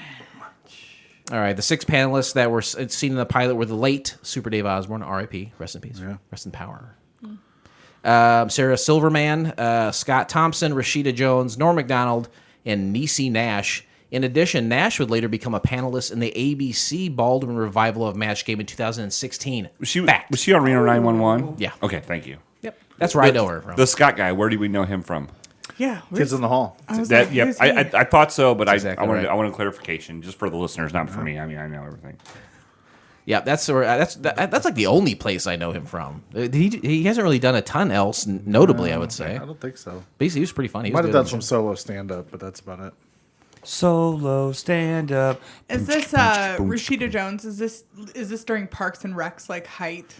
All right, the 6 panelists that were seen in the pilot were the late Super Dave Osborne, R.I.P., rest in peace, rest in power. Sarah Silverman, Scott Thompson, Rashida Jones, Norm Macdonald, and Niecy Nash. In addition, Nash would later become a panelist in the ABC Baldwin revival of Match Game in 2016. Was she Fact. on Reno 911? Yeah. Okay, thank you. Yep. That's where I know her from. The Scott guy, where do we know him from? Yeah. Kids in the Hall. I was That like, yep, who's he? I thought so, but exactly right. I wanted clarification just for the listeners, not for me. I mean, I know everything. Yeah, that's like the only place I know him from. He hasn't really done a ton else, notably, I would say. I don't think so. But he was pretty funny. He was Might have good on done the some show. solo stand-up, but that's about it. Solo stand up. Is this Rashida Jones? Is this during Parks and Rec's like height?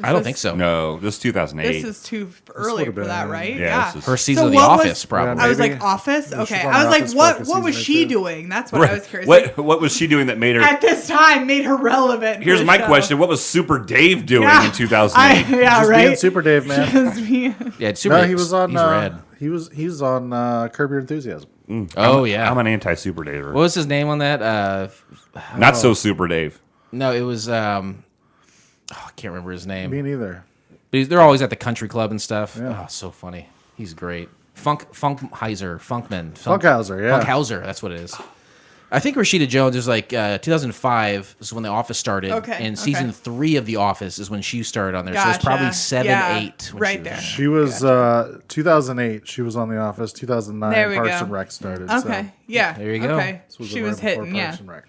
I don't think so. No, this is 2008. This is too early would've for that, been- right? Yeah, this is- Her season So of The what was- Office, probably. I was Maybe. like, Office? Yeah, she's Okay. on I was The like, Office for what like a was season or she two. doing? That's what I was curious. Like, What was she doing that made her? at this time made her relevant. for Here's the my show. question: what was Super Dave doing Yeah. in 2008? Yeah, Just right. being Super Dave, man. Just being- Yeah, Super No, Dave's- he was on. He's rad. He's on Curb Your Enthusiasm. Oh, yeah. I'm an anti-Super Daver. What was his name on that? Not so Super Dave. No, it was. I can't remember his name. Me neither. But they're always at the country club and stuff. Yeah. Oh, so funny. He's great. Funkhauser. Funkhauser, yeah. Funkhauser, that's what it is. I think Rashida Jones is like 2005 is when The Office started. Okay, And okay. season 3 of The Office is when she started on there. So it's Gotcha. probably 7, Yeah, 8. when right she was there. on She was 2008. She was on The Office. 2009. There we Parks go. and Rec started. Okay. Yeah. There you go. Okay. So She was right before hitting. Yeah. Parks and Rec.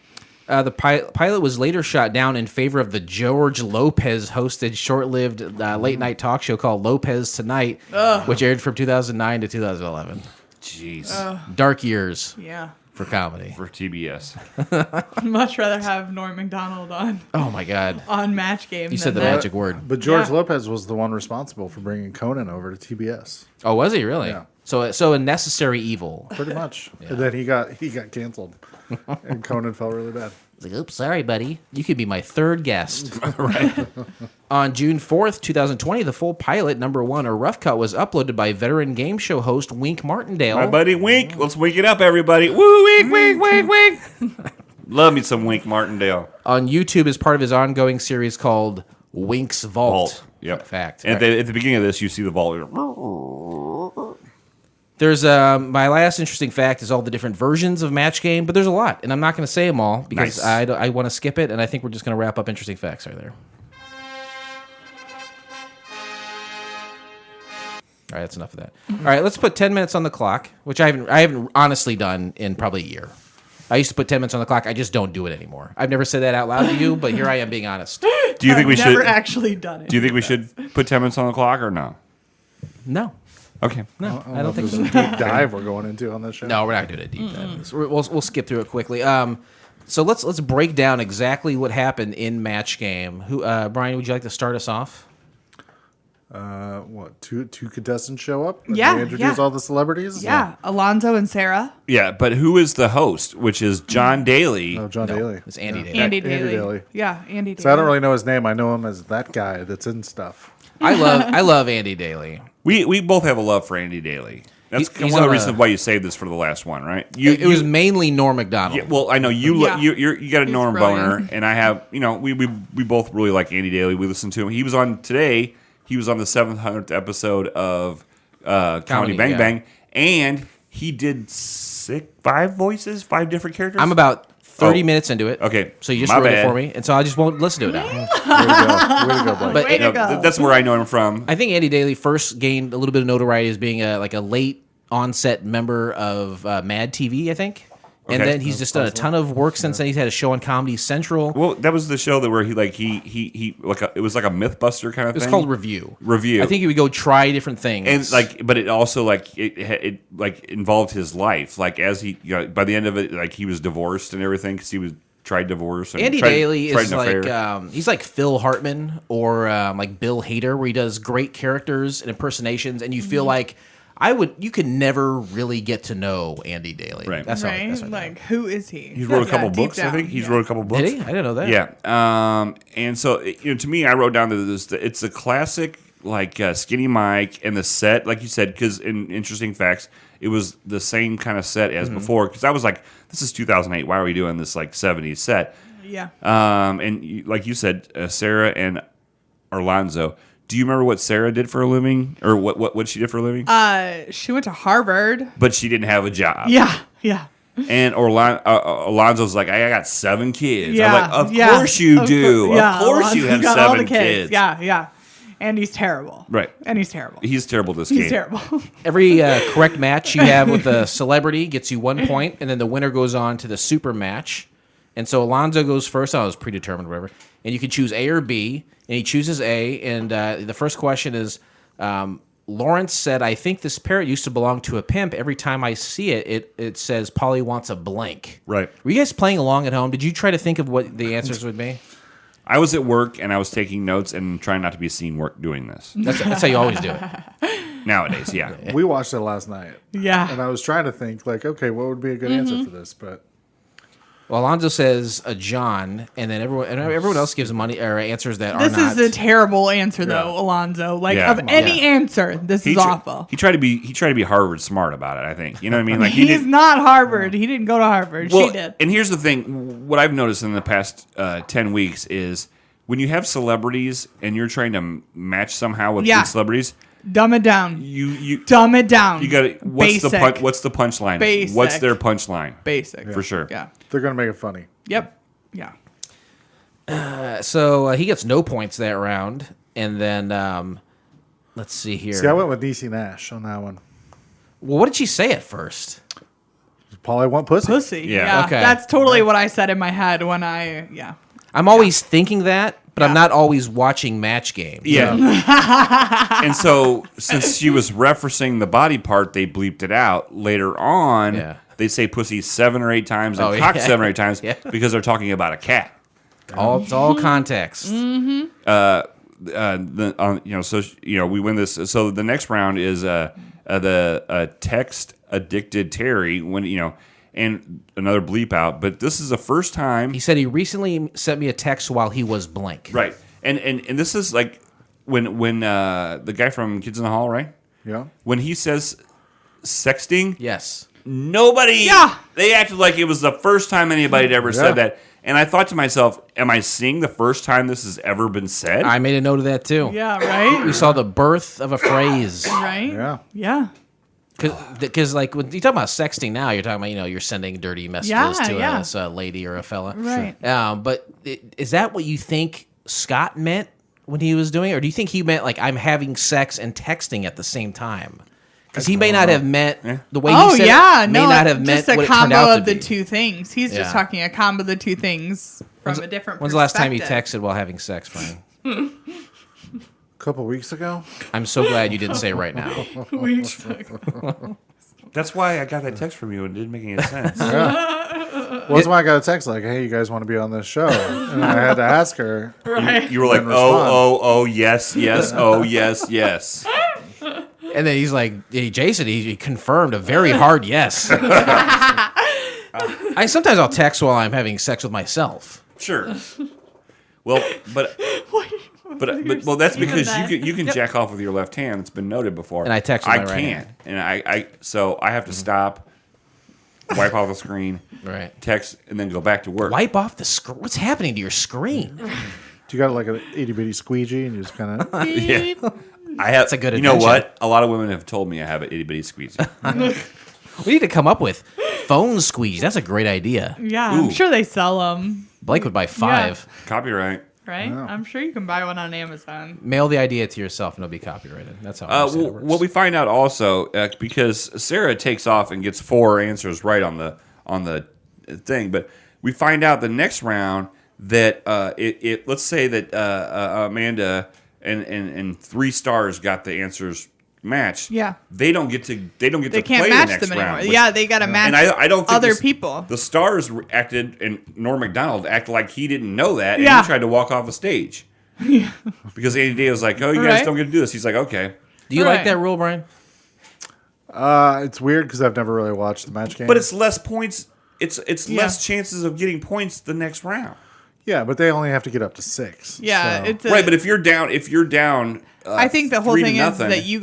The pilot was later shot down in favor of the George Lopez hosted short-lived late-night talk show called Lopez Tonight, which aired from 2009 to 2011. Jeez. Dark years Yeah. for comedy. For TBS. I'd much rather have Norm Macdonald on Oh my God! Match Game. You said the than that. magic word. But George Yeah. Lopez was the one responsible for bringing Conan over to TBS. Oh, was he really? Yeah. So a necessary evil. Pretty much. And then he got canceled, and Conan felt really bad. He's like, oops, sorry, buddy. You could be my third guest. Right. On June 4th, 2020, the full pilot, number 1, or rough cut, was uploaded by veteran game show host Wink Martindale. My buddy Wink. Let's wink it up, everybody. Woo, wink, wink, wink, wink. Love me some Wink Martindale. On YouTube as part of his ongoing series called Wink's Vault. Vault. Yep. Fact. And at the beginning of this, you see the vault. There's my last interesting fact is all the different versions of Match Game, but there's a lot, and I'm not going to say them all because Nice. I want to skip it, and I think we're just going to wrap up interesting facts right there. All right, that's enough of that. All right, let's put 10 minutes on the clock, which I haven't honestly done in probably a year. I used to put 10 minutes on the clock. I just don't do it anymore. I've never said that out loud to you, but here I am being honest. Do you think we I've never should? actually done it. Do you think we should put 10 minutes on the clock or no? No, Okay. no, I don't think so. Deep dive we're going into on this show. No, we're not doing a deep dive. We'll skip through it quickly. So let's break down exactly what happened in Match Game. Brian, would you like to start us off? Two contestants show up? And Yeah, they introduce yeah. all the celebrities? Yeah, Alonzo and Sarah. Yeah, but who is the host? Which is John Daly. Oh, John Daly. It's Andy Daly. Andy Andy Daly. Daly. Yeah, Andy Daly. So I don't really know his name. I know him as that guy that's in stuff. I love Andy Daly. We both have a love for Andy Daly. That's He's one of on the a- reasons why you saved this for the last one, right? It was mainly Norm Macdonald. Yeah, well, I know you. Yeah. You got a He's Norm brilliant. boner, and I have. We both really like Andy Daly. We listen to him. He was on today. He was on the 700th episode of Comedy Bang yeah. Bang, and he did 5 voices, 5 different characters. I'm about 30 Oh. minutes into it. Okay, So you just my wrote bad. it for me, and so I just won't listen to it now. Way to go, Blake. But Way to go. That's where I know him from. I think Andy Daly first gained a little bit of notoriety as being a late onset member of Mad TV, I think. And Okay. then he's just done a ton of work since then. He's had a show on Comedy Central. Well, that was the show that where he it was like a MythBuster kind of It was thing. called Review. Review. I think he would go try different things. And but it also it involved his life. Like as he by the end of it, he was divorced and everything because he was tried divorce. And Andy tried Daly is an affair. like he's like Phil Hartman or like Bill Hader, where he does great characters and impersonations, and you feel like you could never really get to know Andy Daly. Right. That's Right? That's what I Like, who is he? He's wrote a couple deep books. I down. think he's Yeah. wrote a couple books. Did he? I didn't know that. Yeah. And so to me, I wrote down that it's a classic Skinny Mike and the set, like you said, because in interesting facts, it was the same kind of set as before. Because I was like, this is 2008. Why are we doing this 70s set? Yeah. Like you said, Sarah and Alonzo. Do you remember what Sarah did for a living, or what she did for a living? She went to Harvard. But she didn't have a job. Yeah. Yeah. And Alonzo's like, I got 7 kids. Yeah. I'm like, of yeah. course you do. Yeah, Of course you Alonzo's have got all 7 the kids. Yeah. Yeah. And he's terrible. Right. And he's terrible. He's terrible at this He's game. terrible. Every correct match you have with a celebrity gets you 1 point, and then the winner goes on to the super match. And so Alonzo goes first. I was predetermined, whatever. And you can choose A or B, and he chooses A. And the first question is, Lawrence said, I think this parrot used to belong to a pimp. Every time I see it, it says, Polly wants a blank. Right. Were you guys playing along at home? Did you try to think of what the answers would be? I was at work and I was taking notes and trying not to be seen doing this. That's how you always do it. Nowadays, yeah. We watched it last night. Yeah. And I was trying to think, okay, what would be a good answer for this? But Well, Alonzo says a John, and then everyone else gives money or answers that This are not. is a terrible answer, though, Yeah. Alonzo. Like, Yeah. of any Yeah. answer, this is awful. He tried to be Harvard smart about it, I think. You know what I mean? Like he He's did. not Harvard. He didn't go to Harvard. Well, She did. and here's the thing: what I've noticed in the past 10 weeks is when you have celebrities and you're trying to match somehow with Yeah. these celebrities, Dumb it down. you Dumb it down. got to what's Basic. what's the punchline? Basic. What's their punchline? Basic. For sure. Yeah. they're going to make it funny. Yep. Yeah. So he gets no points that round, and then let's see here. See, I went with Niecy Nash on that one. Well, what did she say at first? Paul, I want pussy. Pussy. Yeah. Yeah. Okay. That's totally what I said in my head when I. I'm always thinking that, but I'm Yeah. not always watching match games. Yeah. And so since she was referencing the body part, they bleeped it out. Later on, Yeah. they say pussy 7 or 8 times and Oh, cock yeah. 7 or 8 times Yeah. because they're talking about a cat. It's all context. Mm-hmm. We win this. So the next round is the text addicted Terry and another bleep out. But this is the first time. He said he recently sent me a text while he was blank. Right. And this is like when the guy from Kids in the Hall, right? Yeah. When he says sexting, Yes. nobody. Yeah. They acted like it was the first time anybody had ever Yeah. said that. And I thought to myself, am I seeing the first time this has ever been said? I made a note of that too. Yeah. Right. We saw the birth of a phrase. Right. Yeah. Yeah. Because like when you talk about sexting now, you're talking about you're sending dirty messages to yeah. a lady or a fella. Right. But is that what you think Scott meant when he was doing it, or do you think he meant like I'm having sex and texting at the same time? Because he may not have meant the way he said it. May not have meant just a what it turned combo out of to the be. two things. He's Yeah. just talking a combo of the two things from a different. When's the last time you perspective. texted while having sex, Brian? A couple weeks ago. I'm so glad you didn't say right now. That's why I got that text from you and it didn't make any sense. Once I got a text like, "Hey, you guys want to be on this show?" And I had to ask her. Right. You were like, oh, yes, oh, yes. And then he's like, hey, Jason, he confirmed a very hard yes. Sometimes I'll text while I'm having sex with myself. Sure. Well, but that's because you can jack off with your left hand. It's been noted before. And I text with my right can't, hand. and so I have to stop, wipe off the screen, Right. text, and then go back to work. Wipe off the screen. What's happening to your screen? Do you got like an itty bitty squeegee and you just kind of? Yeah. I have. That's a good You know invention. what? A lot of women have told me I have an itty bitty squeeze. We need to come up with phone squeeze. That's a great idea. Yeah, Ooh. I'm sure they sell them. Blake would buy 5. Copyright. Right? I'm sure you can buy one on Amazon. Mail the idea to yourself and it'll be copyrighted. That's how I understand it works. What we find out also, because Sarah takes off and gets 4 answers right on the thing, but we find out the next round that let's say that Amanda and 3 stars got the answers matched. Yeah. They don't get to They play can't the match next them anymore. round. Yeah, they got to match And I don't think other people. The stars acted, and Norm Macdonald acted like he didn't know that, and Yeah. he tried to walk off the stage. Yeah. Because Andy Day was like, "Oh, you guys Right. don't get to do this." He's like, "Okay." Do you like Right. that rule, Brian? It's weird because I've never really watched the match game. But it's less points. It's less chances of getting points the next round. yeah, but they only have to get up to 6. Yeah, so. it's Right, but if you're down, I think the whole 3 to thing is nothing, that you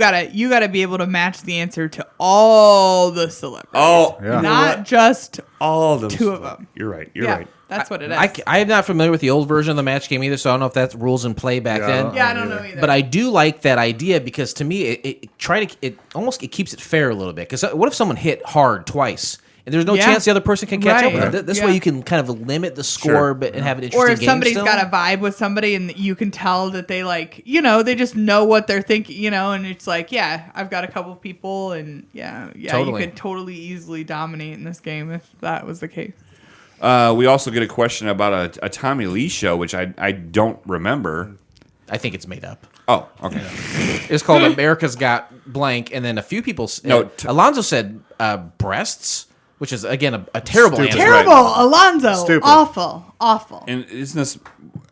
gotta be able to match the answer to all the celebrities. all Yeah. Not just all those 2 of them. You're right. You're yeah, right. that's what it is. I am not familiar with the old version of the match game either, so I don't know if that rules in play back Yeah, then. yeah, I don't know either. But I do like that idea because to me, it keeps it fair a little bit. Because what if someone hit hard twice and there's no Yeah. chance the other person can catch up Right. with them? This Yeah. way you can kind of limit the score, Sure. but and have an or interesting if game somebody's still. got a vibe with somebody and you can tell that they they just know what they're thinking, and it's like, yeah, I've got a couple people and yeah, Totally. you could totally easily dominate in this game if that was the case. We also get a question about a Tommy Lee show, which I don't remember. I think it's made up. Oh, okay. It's called America's Got Blank, and then a few people. Alonzo said breasts, which is again a terrible Stupid. answer. Terrible, Alonzo. Stupid. Awful. And isn't this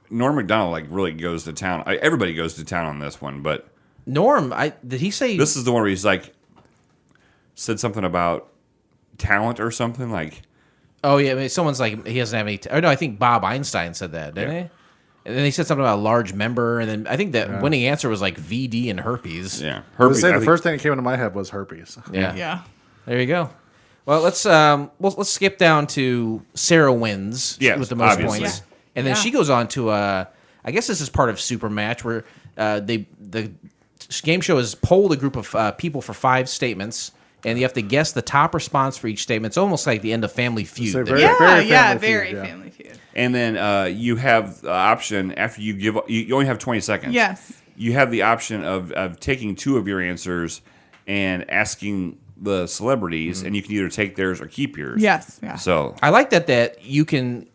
Norm Macdonald really goes to town? Everybody goes to town on this one, but Norm, did he say this is the one where he's like said something about talent or something like. Oh yeah, I mean, someone's like he doesn't have any. No, I think Bob Einstein said that, didn't he? And then he said something about a large member, and then I think the winning answer was like VD and herpes. Yeah, I would herpes. say I the think- first thing that came into my head was herpes. Yeah. There you go. Well, let's skip down to Sarah wins Yes, with the most obviously. points, Yeah. and then Yeah. she goes on to I guess this is part of Super Match where the game show is polled a group of people for 5 statements. And you have to guess the top response for each statement. It's almost like the end of Family Feud. So there. very- Yeah, Family very Feud, yeah. Family Feud. And then you have the option after you give. You only have 20 seconds. Yes. You have the option of taking 2 of your answers and asking the celebrities, and you can either take theirs or keep yours. Yes. Yeah. So I like that you can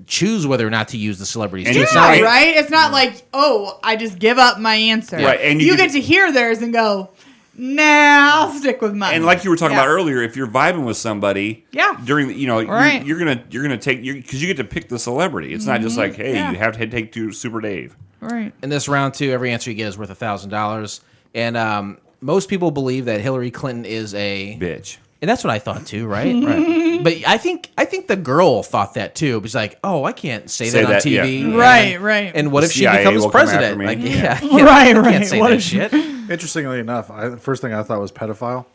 choose whether or not to use the celebrities. And too. you It's can- not like, right? It's not like, oh, I just give up my answer. Right, and you you can- get to hear theirs and go, nah, I'll stick with mine. And like you were talking Yeah. about earlier, if you're vibing with somebody, Yeah. during the, Right. you're gonna take because you get to pick the celebrity. It's not just like, hey, Yeah. you have to take 2 Super Dave. Right. in this round 2, every answer you get is worth $1,000. And most people believe that Hillary Clinton is a Bitch. and that's what I thought too, right? Right. But I think the girl thought that too. It was like, oh, I can't say that on that, TV. yeah. And- Right. And what The if she CIA becomes will come after president? me. Like, Yeah. yeah, I can't, Right, I right. can't say What that if- shit. Interestingly enough, first thing I thought was pedophile.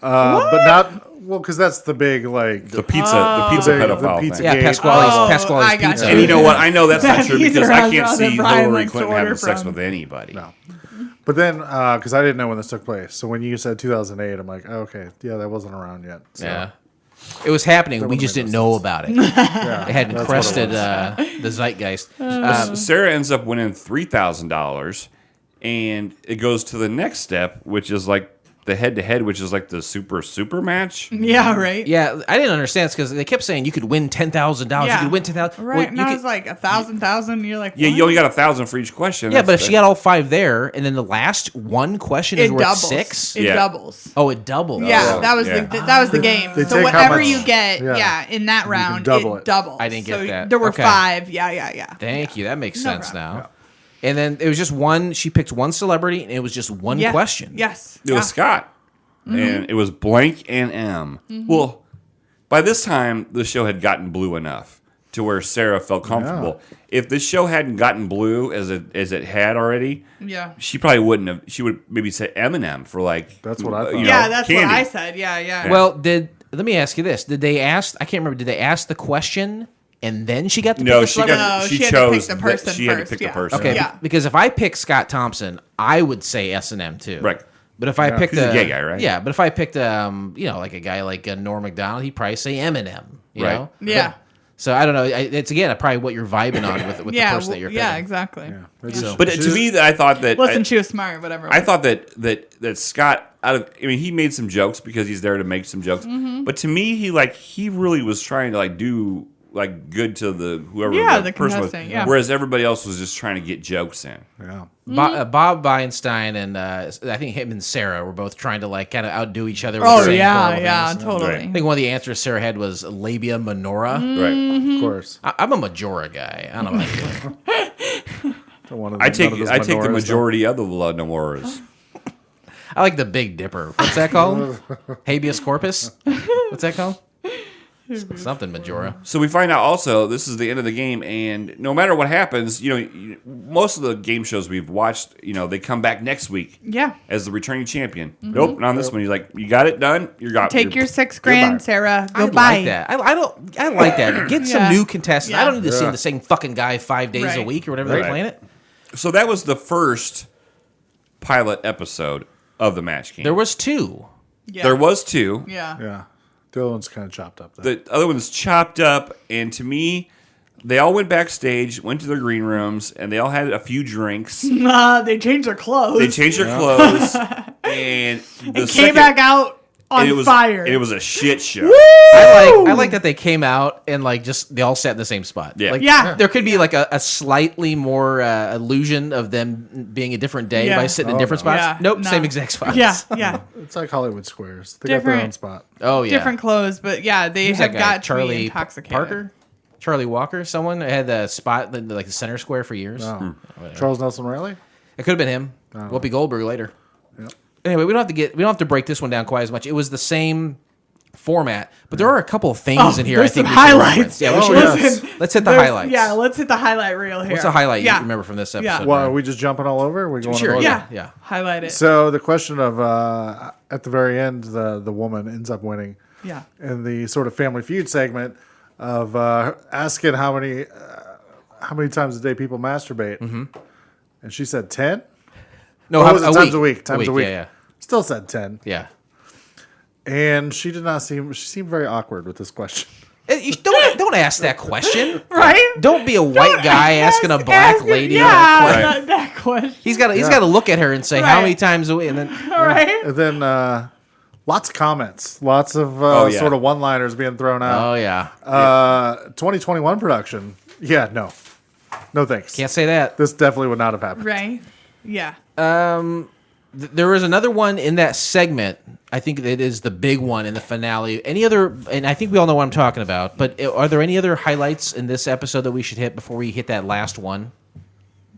But not because that's the big like The pizza pedophile the pizza thing. Yeah, Gate. Pasquale's I got pizza. you. And you know what? I know that's not true These because are I on can't the see Brian Hillary likes to Clinton having order sex from. with anybody. No. But then, because I didn't know when this took place, so when you said 2008, I'm like, oh, okay, yeah, that wasn't around yet. So, Yeah. It was happening. We would've just made didn't no know sense. about it. yeah, It hadn't that's what it crested was. the zeitgeist. Sarah ends up winning $3,000, and it goes to the next step, which is like the head-to-head, which is like the super match. Yeah, right. Yeah, I didn't understand because they kept saying you could win $10,000. Yeah. You could win 10,000. Right. And I was like 1,000. You're like, Yeah, what? you only got 1,000 for each question. Yeah, but if That's she got all 5 there, and then the last one question is It worth doubles. 6. It Yeah. doubles. Oh, it doubled. Yeah, Oh, that was yeah. that was the game. They So take how whatever much- you get, yeah. in that round, double it it. doubles. I didn't get so that. There were Okay. 5. Yeah. Thank you. That makes No sense problem. now. And then it was just one. She picked one celebrity, and it was just one Yeah. question. Yes. It was Scott. And it was blank and M. Well, by this time, the show had gotten blue enough to where Sarah felt comfortable. If this show hadn't gotten blue as it had already, Yeah. she probably wouldn't have. She would maybe say M&M for like. That's what I thought. Yeah, that's candy. what I said. Yeah. Well, let me ask you this: did they ask? I can't remember. Did they ask the question and then she got to No, pick the she celebrity? got. No, She she had to pick chose. the person she had to first, pick the yeah. person. Okay, Yeah. because if I pick Scott Thompson, I would say S&M too. Right. But if I picked He's a gay guy, right? Yeah, but if I picked like a guy like Norm Macdonald, he'd probably say Eminem. You Right. know? Yeah. So I don't know. It's again probably what you're vibing on with the person that you're picking. Yeah, exactly. But to me, I thought that. Listen, she was smart, whatever. I thought that Scott he made some jokes because he's there to make some jokes. But to me, he really was trying to do good to whoever the person was. contestant, yeah. Whereas everybody else was just trying to get jokes in. Yeah. Bob Weinstein and I think him and Sarah were both trying to kind of outdo each other. With Oh the same yeah, form yeah, of things. totally. Right. I think one of the answers Sarah had was labia minora. Right. Of course. I'm a Majora guy. I don't know. I take the majority of the Nomoras. I like the Big Dipper. What's that called? Habeas corpus? What's that called? Something Majora. So we find out also this is the end of the game, and no matter what happens, most of the game shows we've watched, they come back next week. Yeah. As the returning champion. Nope, not on this one. You're like, you got it done. Take your $6,000, goodbye. Sarah. I Goodbye. like that. I like that. Get some Yeah. new contestants. I Yeah. don't need to see the same fucking guy 5 days a Right. week or whatever they're Right. playing it. So that was the first pilot episode of the Match Game. There was 2. Yeah. There was 2. Yeah. Yeah. The other one's kind of chopped up. The other one's chopped up, and to me, they all went backstage, went to their green rooms, and they all had a few drinks. They changed their clothes. They changed their clothes, and the Came back out on and it was, fire. It was a shit show. I like that they came out and they all sat in the same spot. Yeah. Yeah. There could be a slightly more illusion of them being a different day Yeah. by sitting in different spots. Yeah, Nope, no. same exact spots. Yeah. It's like Hollywood Squares. They got their Different. own spot. Oh yeah. Different clothes, but yeah, they Who's have that guy? got to be intoxicated. Parker, Charlie Walker, someone that had the spot like the center square for years. Oh. Charles Nelson Riley? It could have been him. Whoopi Goldberg later. Yep. Anyway, we don't have to break this one down quite as much. It was the same format, but there are a couple of things in here. I There's think some we should highlights. reference. Yeah, we Oh, should. yes. Let's hit the There's- highlights. Yeah, let's hit the highlight reel here. What's the highlight Yeah. you remember from this episode? Yeah. Well, are Brian? we just jumping all over? Are we going Sure. all over? Yeah. Highlight it. So the question of at the very end, the woman ends up winning. Yeah. In the sort of Family Feud segment of asking how many times a day people masturbate, and she said 10. No, What was it? Times a week. Times a week. Yeah. Still said 10. Yeah. And she did not seem. She seemed very awkward with this question. You don't ask that question. Right? Don't be a white guy asking a black lady. Yeah, that question. He's got to look at her and say how Right. many times a week, and then Right? And then lots of comments, lots of sort of one-liners being thrown out. oh yeah, 2021 production. Yeah, no thanks. can't say that. This definitely would not have happened. Right? Yeah. There was another one in that segment. I think it is the big one in the finale. Any other? And I think we all know what I'm talking about. But are there any other highlights in this episode that we should hit before we hit that last one?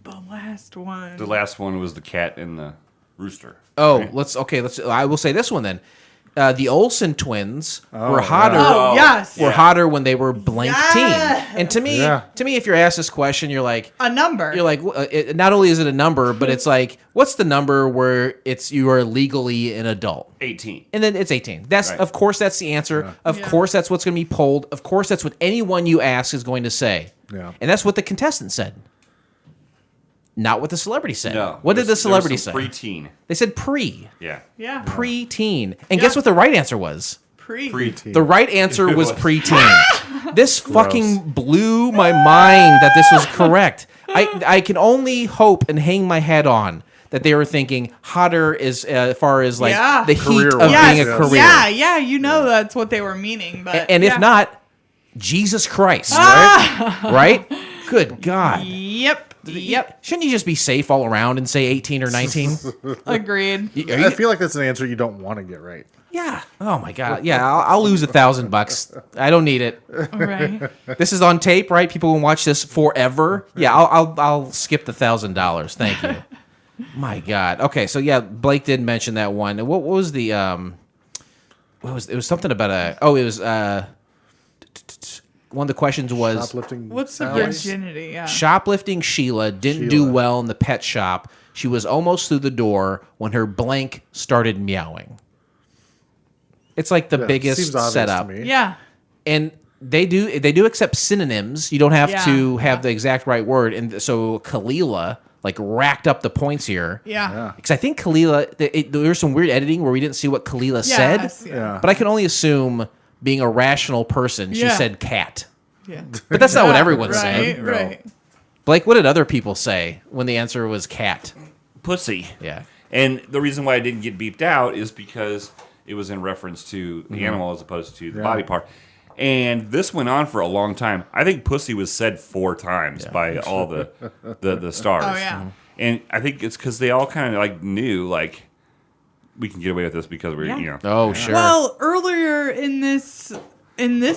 The last one. The last one was the cat and the rooster. Oh, right? let's. I will say this one then. The Olsen twins were hotter. Oh, yes. Were hotter when they were blank Yes. teen. And to me, if you're asked this question, you're like, A number. You're like, not only is it a number, but it's like, what's the number where you are legally an adult? 18. And then it's 18. That's Right. Of course that's the answer. Yeah. Of course that's what's going to be polled. Of course that's what anyone you ask is going to say. Yeah. And that's what the contestant said. Not what the celebrity said. No. What did the celebrity say? Preteen. They said pre. Yeah. yeah. Pre-teen. And guess what the right answer was? Preteen. The right answer was was. preteen. This fucking blew my mind that this was correct. I can only hope and hang my head on that they were thinking hotter as far as like Yeah. the heat of Career-wise, being a yes. career. Yeah, you know that's what they were meaning. But And if yeah. not, Jesus Christ, right? Right? Good God. Yep. Shouldn't you just be safe all around and say 18 or 19? Agreed. I feel like that's an answer you don't want to get right. Yeah. Oh my God. Yeah, I'll lose $1,000. I don't need it. Right. This is on tape, right? People will watch this forever. Yeah, I'll skip the $1,000. Thank you. My God. Okay, so yeah, Blake did mention that one. What was the it was something about one of the questions was Shoplifting. What's the alley? virginity? Yeah. shoplifting Sheila didn't do well in the pet shop. She was almost through the door when her blank started meowing. It's like the Yeah, biggest seems obvious setup. to me. Yeah. And they do accept synonyms. You don't have Yeah. to have the exact right word. And so Kalila like racked up the points here. Yeah. Because I think Kalila, there was some weird editing where we didn't see what Kalila said. Yes, Yeah. But I can only assume, being a rational person, she Yeah. said cat. Yeah. But that's not what everyone Right. said. Right. Blake, what did other people say when the answer was cat? Pussy. Yeah. And the reason why I didn't get beeped out is because it was in reference to the animal as opposed to the body part. And this went on for a long time. I think pussy was said 4 times by all the stars. Oh, yeah. And I think it's because they all kind of like knew like we can get away with this because we're Yeah. Oh, sure. Well, earlier in this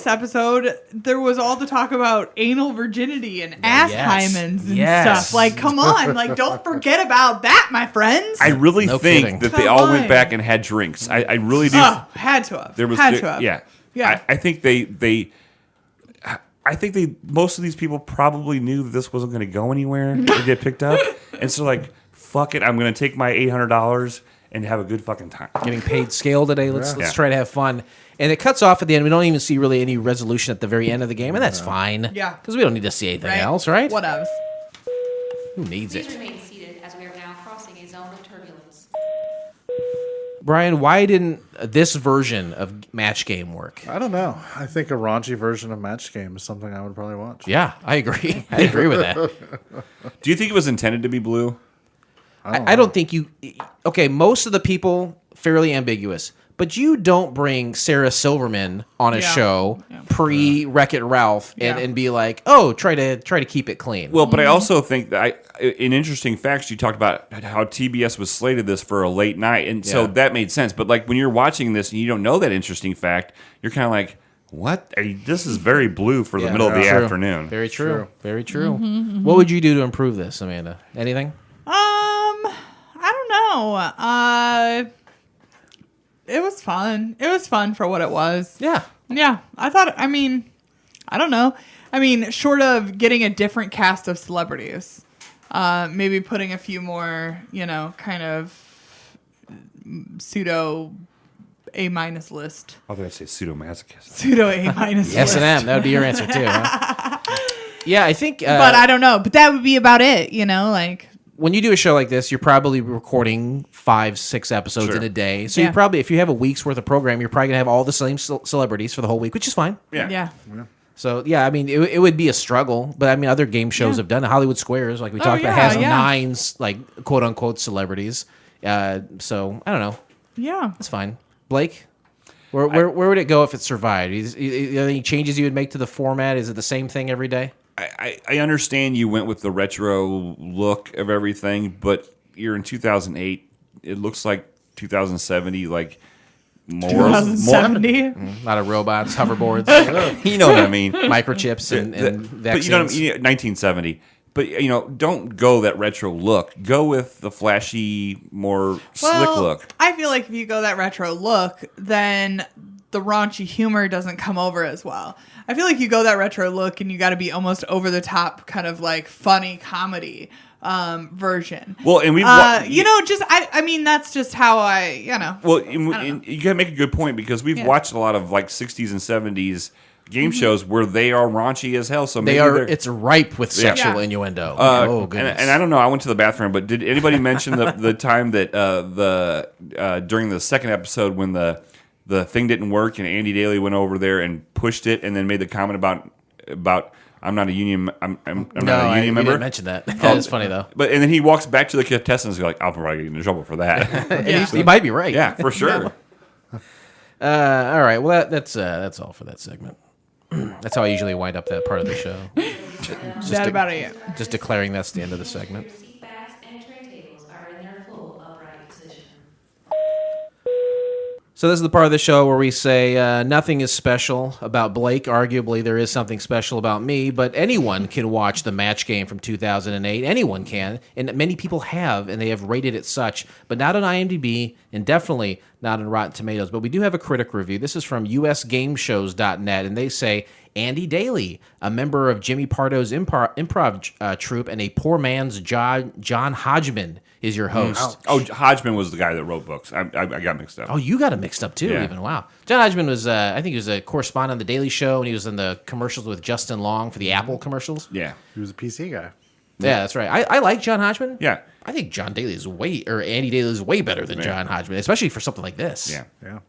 episode, there was all the talk about anal virginity and ass yes. hymens and Yes. stuff. Like, come on, like, don't forget about that, my friends. I really No think kidding. that they Come all went on. back and had drinks. I really do. Oh, had to have. There was had to have. Yeah. Yeah. I think I think most of these people probably knew that this wasn't going to go anywhere or get picked up, and so like, fuck it, I'm going to take my $800 and have a good fucking time. Getting paid scale today. Let's Yeah. try to have fun. And it cuts off at the end. We don't even see really any resolution at the very end of the game, and that's fine. Yeah. Because we don't need to see anything Right? else, right? Whatevs. Who needs Please it? remain seated as we are now crossing a zone of turbulence. Brian, why didn't this version of Match Game work? I don't know. I think a raunchy version of Match Game is something I would probably watch. Yeah, I agree. I agree with that. Do you think it was intended to be blue? I don't think you. Okay, most of the people fairly ambiguous, but you don't bring Sarah Silverman on a Yeah. show pre Wreck-It Ralph Yeah. and be like, oh, try to keep it clean. Well, but I also think that in interesting facts, you talked about how TBS was slated this for a late night, and so Yeah. that made sense. But like when you're watching this and you don't know that interesting fact, you're kind of like, "What? This is very blue for the Yeah. middle of the True. afternoon." Very true. True. Very true. What would you do to improve this, Amanda? Anything? I don't know. It was fun. It was fun for what it was. Yeah. Yeah, I thought. I mean, I don't know. I mean, short of getting a different cast of celebrities, maybe putting a few more, kind of pseudo A- list, I was going to say pseudomasochist. pseudo A- list. S and M. That would be your answer too. Huh? Yeah, I think. But I don't know. But that would be about it. Like. When you do a show like this, you're probably recording 5-6 episodes Sure. in a day. So Yeah. you probably, if you have a week's worth of program, you're probably gonna have all the same celebrities for the whole week, which is fine. Yeah. So yeah, I mean, it would be a struggle, but I mean, other game shows Yeah. have done it. Hollywood Squares, like we talked about, yeah, has yeah. 9 like quote unquote celebrities. So I don't know, Yeah. it's fine. Blake, where would it go if it survived? Any changes you would make to the format? Is it the same thing every day? I understand you went with the retro look of everything, but you're in 2008. It looks like 2070, like more. 2070. A lot of robots, hoverboards, You know what I mean? microchips, and vaccines. But you know what I mean? 1970. But don't go that retro look. Go with the flashy, more slick look. I feel like if you go that retro look, then the raunchy humor doesn't come over as well. I feel like you go that retro look and you got to be almost over the top, kind of like funny comedy version. Well, and we've I mean, that's just how Well, and you gotta make a good point because we've watched a lot of like 60s and 70s game shows where they are raunchy as hell. So maybe It's ripe with sexual Yeah. innuendo. and, Goodness. and I don't know. I went to the bathroom, but did anybody mention the time that during the second episode when the thing didn't work and Andy Daly went over there and pushed it and then made the comment about I'm not a union. I'm No, not a union we member. didn't mention that. That's funny though. But and then he walks back to the contestants. Like, I'll probably get in trouble for that. And he might be right. Yeah, for sure. All right. Well, that's all for that segment. That's how I usually wind up that part of the show. That about it. Just declaring that's the end of the segment. Your seat backs and tray tables are in their full upright position. So this is the part of the show where we say nothing is special about Blake. Arguably, there is something special about me, but anyone can watch the Match Game from 2008. Anyone can, and many people have, and they have rated it such, but not on IMDb, and definitely not on Rotten Tomatoes. But we do have a critic review. This is from usgameshows.net, and they say, Andy Daly, a member of Jimmy Pardo's improv troupe and a poor man's John Hodgman, is your host. Oh, Hodgman was the guy that wrote books. I got mixed up. Oh, you got it mixed up too, Yeah. even. Wow. John Hodgman was, I think he was a correspondent on The Daily Show, and he was in the commercials with Justin Long for the Apple commercials. Yeah. He was a PC guy. Yeah, that's right. I like John Hodgman. Yeah. I think Andy Daly is way better than John Hodgman, especially for something like this. Yeah. Yeah.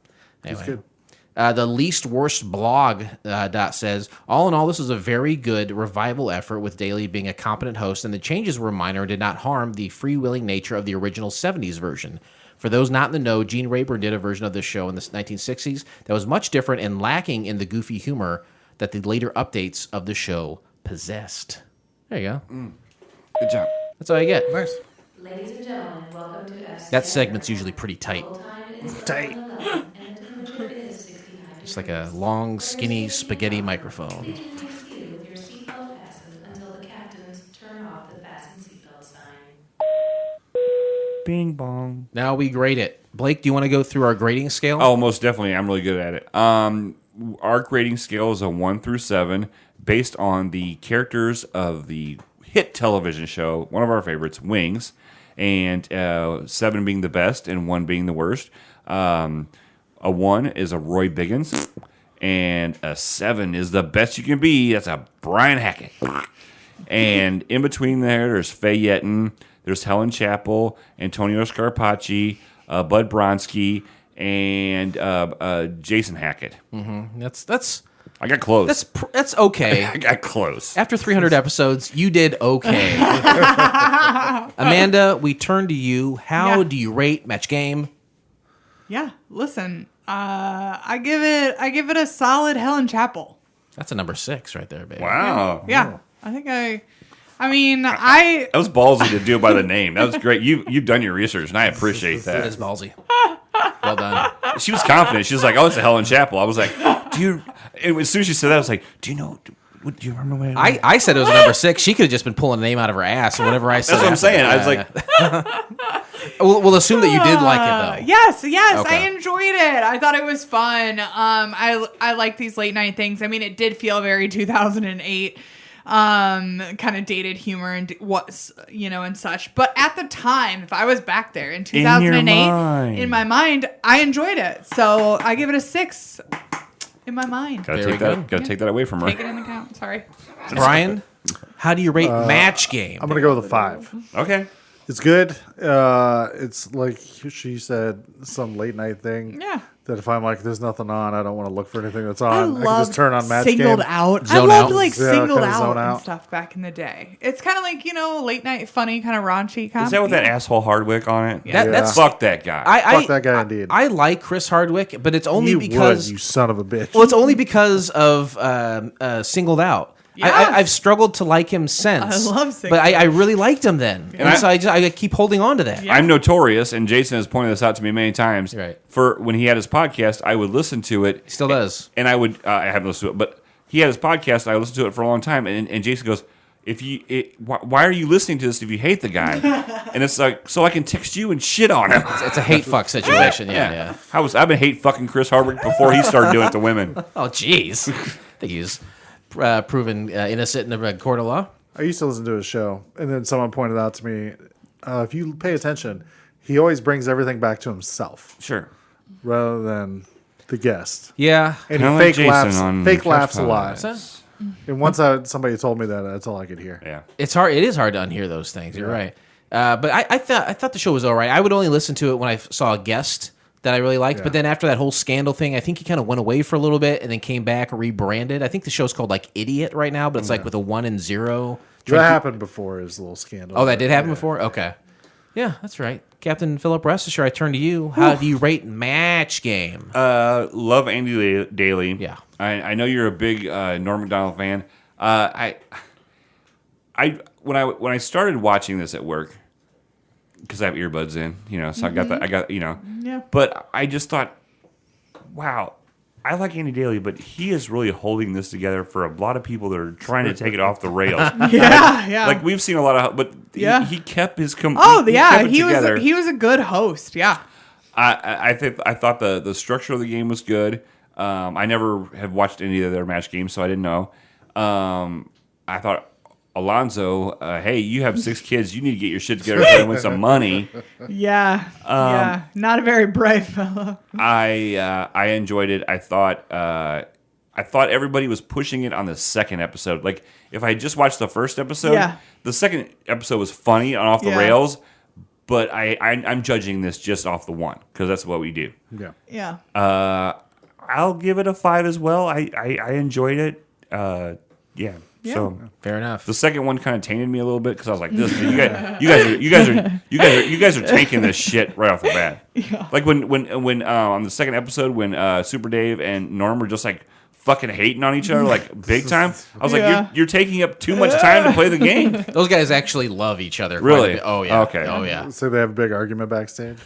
Anyway. He's good. The least worst blog says, all in all, this was a very good revival effort with Daly being a competent host, and the changes were minor and did not harm the freewheeling nature of the original 70s version. For those not in the know, Gene Rayburn did a version of this show in the 1960s that was much different and lacking in the goofy humor that the later updates of the show possessed. There you go. Good job. That's all you get. Nice. Ladies and gentlemen, welcome to S. That segment's usually pretty tight. Time is Tight. 11:11, and the temperature is 69 It's like a long, skinny spaghetti microphone. Please remain seated with your seatbelt fastened until the captains turn off the fasten seatbelt sign. Bing bong. Now we grade it. Blake, do you want to go through our grading scale? Oh, most definitely. I'm really good at it. Our grading scale is a 1 through 7 based on the characters of the hit television show, one of our favorites, Wings, and 7 being the best and 1 being the worst. A 1 is a Roy Biggins, and a 7 is the best you can be. That's a Brian Hackett. And in between there's Faye Yetten, there's Helen Chappell, Antonio Scarpacci, Bud Bronsky, and Jason Hackett. That's I got close. that's okay. I got close. After 300 episodes, you did okay. Amanda, we turn to you. How Yeah. do you rate Match Game? Yeah, listen, I give it a solid Helen Chappell. That's a number 6 right there, baby. Wow. Yeah, I think I That was ballsy to do it by the name. That was great. You've done your research, and I appreciate That is that. ballsy. Well done. She was confident. She was like, "Oh, it's a Helen Chappell." I was like, "Do you?" And as soon as she said that, I was like, "Do you know? Do you remember when?" I said it was a number 6. She could have just been pulling a name out of her ass or whatever I said. That's what I'm after saying. that. I was like, We'll assume that you did like it, though. Yes, Okay. I enjoyed it. I thought it was fun. I like these late night things. I mean, it did feel very 2008, kind of dated humor and and such. But at the time, if I was back there in 2008, mind. in my mind, I enjoyed it. So I give it a 6 in my mind. "Gotta Very take that. good. Gotta take that away from her." Take it into account. Sorry. Brian, how do you rate Match Game? I'm gonna go with a 5. Okay. It's good. It's like she said, some late night thing. Yeah. That if I'm like, there's nothing on, I don't want to look for anything that's I on. I can loved just turn on Match Singled Game. Out. Zone I loved out. like Yeah, Singled kinda Out zone and out. stuff back in the day. It's kind of like late night funny, kind of raunchy comedy. Is that with that asshole Hardwick on it? That's Fuck that guy. Fuck that guy indeed. Uh, I like Chris Hardwick, but it's only You because would, you son of a bitch. well, it's only because of Singled Out. Yes. I've struggled to like him since. I love Singled but I really liked him then, and so I keep holding on to that. Yeah. I'm notorious, and Jason has pointed this out to me many times. Right. For when he had his podcast, I would listen to it. He still does. And I would, I haven't listened to it, but he had his podcast, and I listened to it for a long time. And Jason goes, why are you listening to this if you hate the guy? And it's like, so I can text you and shit on him. It's a hate fuck situation. Yeah. I've been hate fucking Chris Hardwick before he started doing it to women. Oh, jeez. I think he's proven innocent in a court of law. I used to listen to his show, and then someone pointed out to me, if you pay attention, he always brings everything back to himself Sure. rather than the guest. Yeah. And Kinda he like fake Jason laughs, on fake Couch laughs a Pod. lot. What's that? And once somebody told me that, that's all I could hear. Yeah. It's hard. It is hard to unhear those things. You're right. But I thought the show was all right. I would only listen to it when I saw a guest that I really liked. Yeah. But then after that whole scandal thing, I think he kind of went away for a little bit and then came back rebranded. I think the show's called like Idiot right now, but it's like with a 1 and 0. That happened before his little scandal. Oh, that did happen before? Okay. Yeah, that's right. Captain Philip Restisher, I turn to you. How do you rate Match Game? Love Andy Daly. Yeah. I know you're a big Norm Macdonald fan. When I started watching this at work, because I have earbuds in, so I got Yeah. But I just thought, wow, I like Andy Daly, but he is really holding this together for a lot of people that are trying to take it off the rails. Yeah. Like we've seen a lot of, but Yeah. he kept his Oh, he yeah. kept it He together. was a good host. Yeah. I thought the structure of the game was good. I never have watched any of their match games, so I didn't know. I thought, Alonzo, hey, you have 6 kids. You need to get your shit together and win some money. Yeah. Yeah. Not a very bright fellow. I enjoyed it. I thought everybody was pushing it on the second episode. Like if I had just watched the first episode, Yeah. the second episode was funny and off the Yeah. rails. But I'm judging this just off the one because that's what we do. Yeah. Yeah. I'll give it a 5 as well. I enjoyed it. Yeah. So Fair enough. the second one kind of tainted me a little bit because I was like, "This, you guys are tanking this shit right off the bat." Yeah. Like when on the second episode when Super Dave and Norm were just like fucking hating on each other like big time. I was Yeah. like, you're taking up too much time to play the game. Those guys actually love each other. quite Really? a bit. Oh, yeah. Okay. Oh, yeah. So they have a big argument backstage.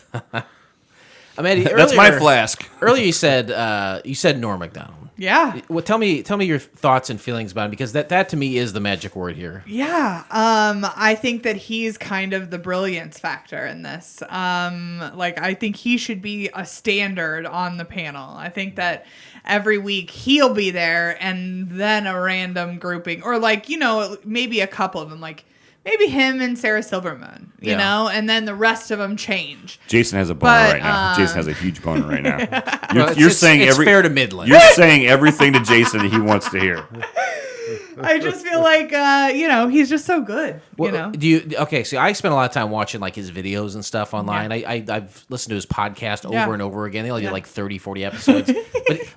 Amanda, That's my flask. Earlier you said Norm Macdonald. Yeah. Well, tell me your thoughts and feelings about him because that to me is the magic word here. Yeah. I think that he's kind of the brilliance factor in this. I think he should be a standard on the panel. I think that every week he'll be there and then a random grouping or maybe a couple of them, like maybe him and Sarah Silverman, you Yeah. know, and then the rest of them change. Jason has a boner But, right now. Jason has a huge boner right now. Well, You're saying it's fair to Midland. You're saying everything to Jason that he wants to hear. I just feel like, he's just so good, Well, okay, so I spent a lot of time watching like his videos and stuff online. Yeah. I've listened to his podcast over Yeah. and over again. They only Yeah. did like 30, 40 episodes.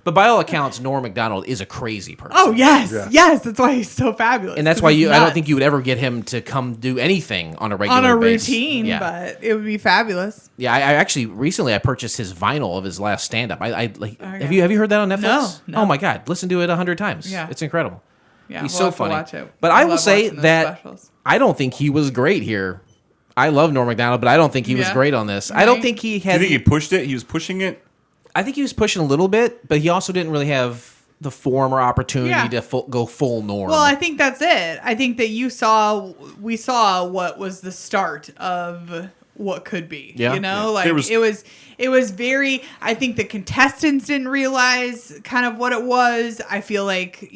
but by all accounts, Norm Macdonald is a crazy person. Oh, yes. Yeah. Yes. That's why he's so fabulous. And that's 'cause why he's I don't nuts. think you would ever get him to come do anything on a regular on a basis. routine, Yeah. but it would be fabulous. Yeah, I actually recently I purchased his vinyl of his last stand up. Have Okay. you heard that on Netflix? No. Oh my god, listen to it 100 times. Yeah. It's incredible. Yeah, He's we'll so have to funny. watch it. But I I will love say watching those that specials. I don't think he was great here. I love Norm Macdonald, but I don't think he was Yeah. great on this. I don't Right. think he Do you had. think he pushed it? He was pushing it? I think he was pushing a little bit, but he also didn't really have the form or opportunity Yeah. to go full Norm. Well, I think that's it. I think that we saw what was the start of what could be. Yeah. You know, Yeah. like it was very, I think the contestants didn't realize kind of what it was. I feel like,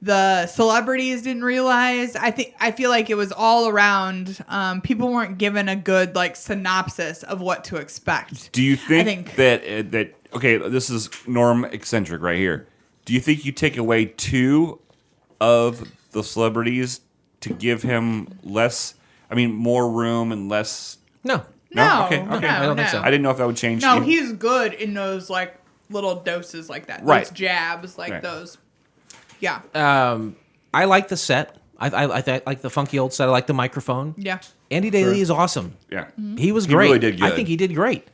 the celebrities didn't realize. I feel like it was all around. People weren't given a good synopsis of what to expect. Do you think, think- that okay, this is Norm eccentric right here. Do you think you take away 2 of the celebrities to give him more room and less? no. No, Okay. no, I don't think so. I didn't know if that would change. No, you. he's good in those little doses like that. Right. Those jabs Right. those. Yeah. I like the set. I like the funky old set. I like the microphone. Yeah. Andy Daly is awesome. Yeah. He was He great. really did I good. think he did great.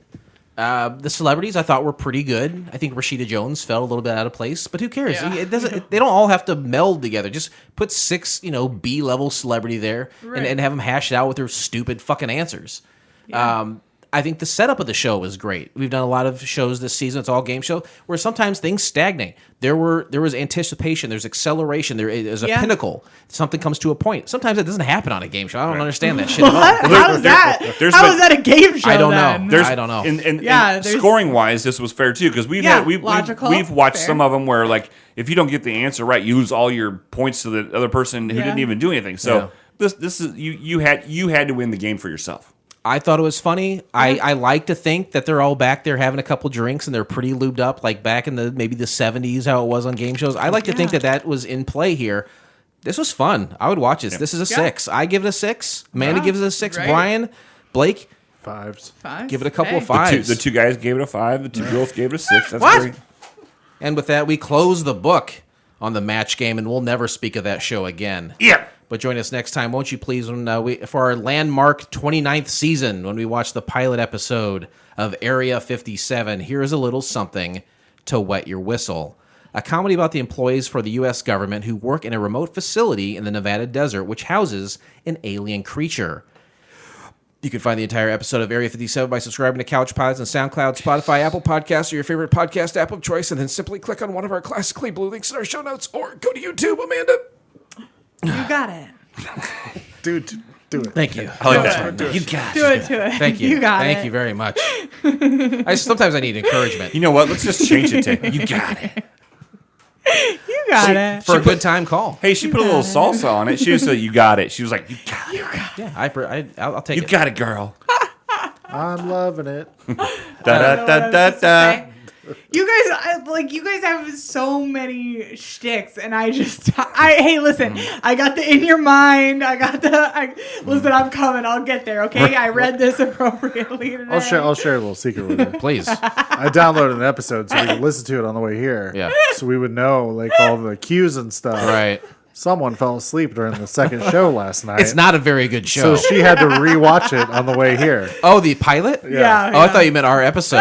The celebrities I thought were pretty good. I think Rashida Jones fell a little bit out of place, but who cares? Yeah. It doesn't. They don't all have to meld together. Just put 6, B-level celebrity there Right. and have them hash it out with their stupid fucking answers. Yeah. I think the setup of the show was great. We've done a lot of shows this season. It's all game show where sometimes things stagnate. There was anticipation. There's acceleration. There's a Yeah. pinnacle. Something comes to a point. Sometimes it doesn't happen on a game show. I don't understand that shit at all. What? How is that? there's How been- is that a game show? I don't know. then? There's- I don't know. And Yeah, there's- scoring wise, this was fair too because Yeah, logical, we've watched fair. some of them where if you don't get the answer right, you lose all your points to the other person who Yeah. didn't even do anything. So this is you had to win the game for yourself. I thought it was funny. I like to think that they're all back there having a couple drinks and they're pretty lubed up, like back in maybe the 70s, how it was on game shows. I like to think that was in play here. This was fun. I would watch this. This is a 6. I give it a 6. Amanda Yeah, gives it a 6. great. Bryan, Blake, 5s. 5. Give it a couple of Hey. fives. The two guys gave it a 5. The two girls gave it a 6. That's What? great. And with that, we close the book on the Match Game, and we'll never speak of that show again. Yeah. But join us next time, won't you please, when for our landmark 29th season, when we watch the pilot episode of Area 57. Here is a little something to wet your whistle. A comedy about the employees for the U.S. government who work in a remote facility in the Nevada desert, which houses an alien creature. You can find the entire episode of Area 57 by subscribing to Couch Pilots on SoundCloud, Spotify, Apple Podcasts, or your favorite podcast app of choice, and then simply click on one of our classically blue links in our show notes, or go to YouTube, Amanda. You got it. Dude, do it. Thank you. I like that. You got Do it to it. Thank you. You got it. Thank you very much. Sometimes I need encouragement. You know what? Let's just change it to you got it. You got it. For a good time call. Hey, she put a little salsa on it. She just said, you got it. She was like, you got it. Yeah, I'll take You it. got it, girl. I'm loving it. Da-da-da-da-da. You guys have so many shticks, and hey, listen, I got the in your mind. Listen, I'm coming. I'll get there. Okay, I read this appropriately today. I'll share a little secret with you. Please. I downloaded an episode so we could listen to it on the way here. Yeah. So we would know like all the cues and stuff. Right. Someone fell asleep during the second show last night. It's not a very good show. So she had to rewatch it on the way here. Oh, the pilot? Yeah. Oh, I thought you meant our episode.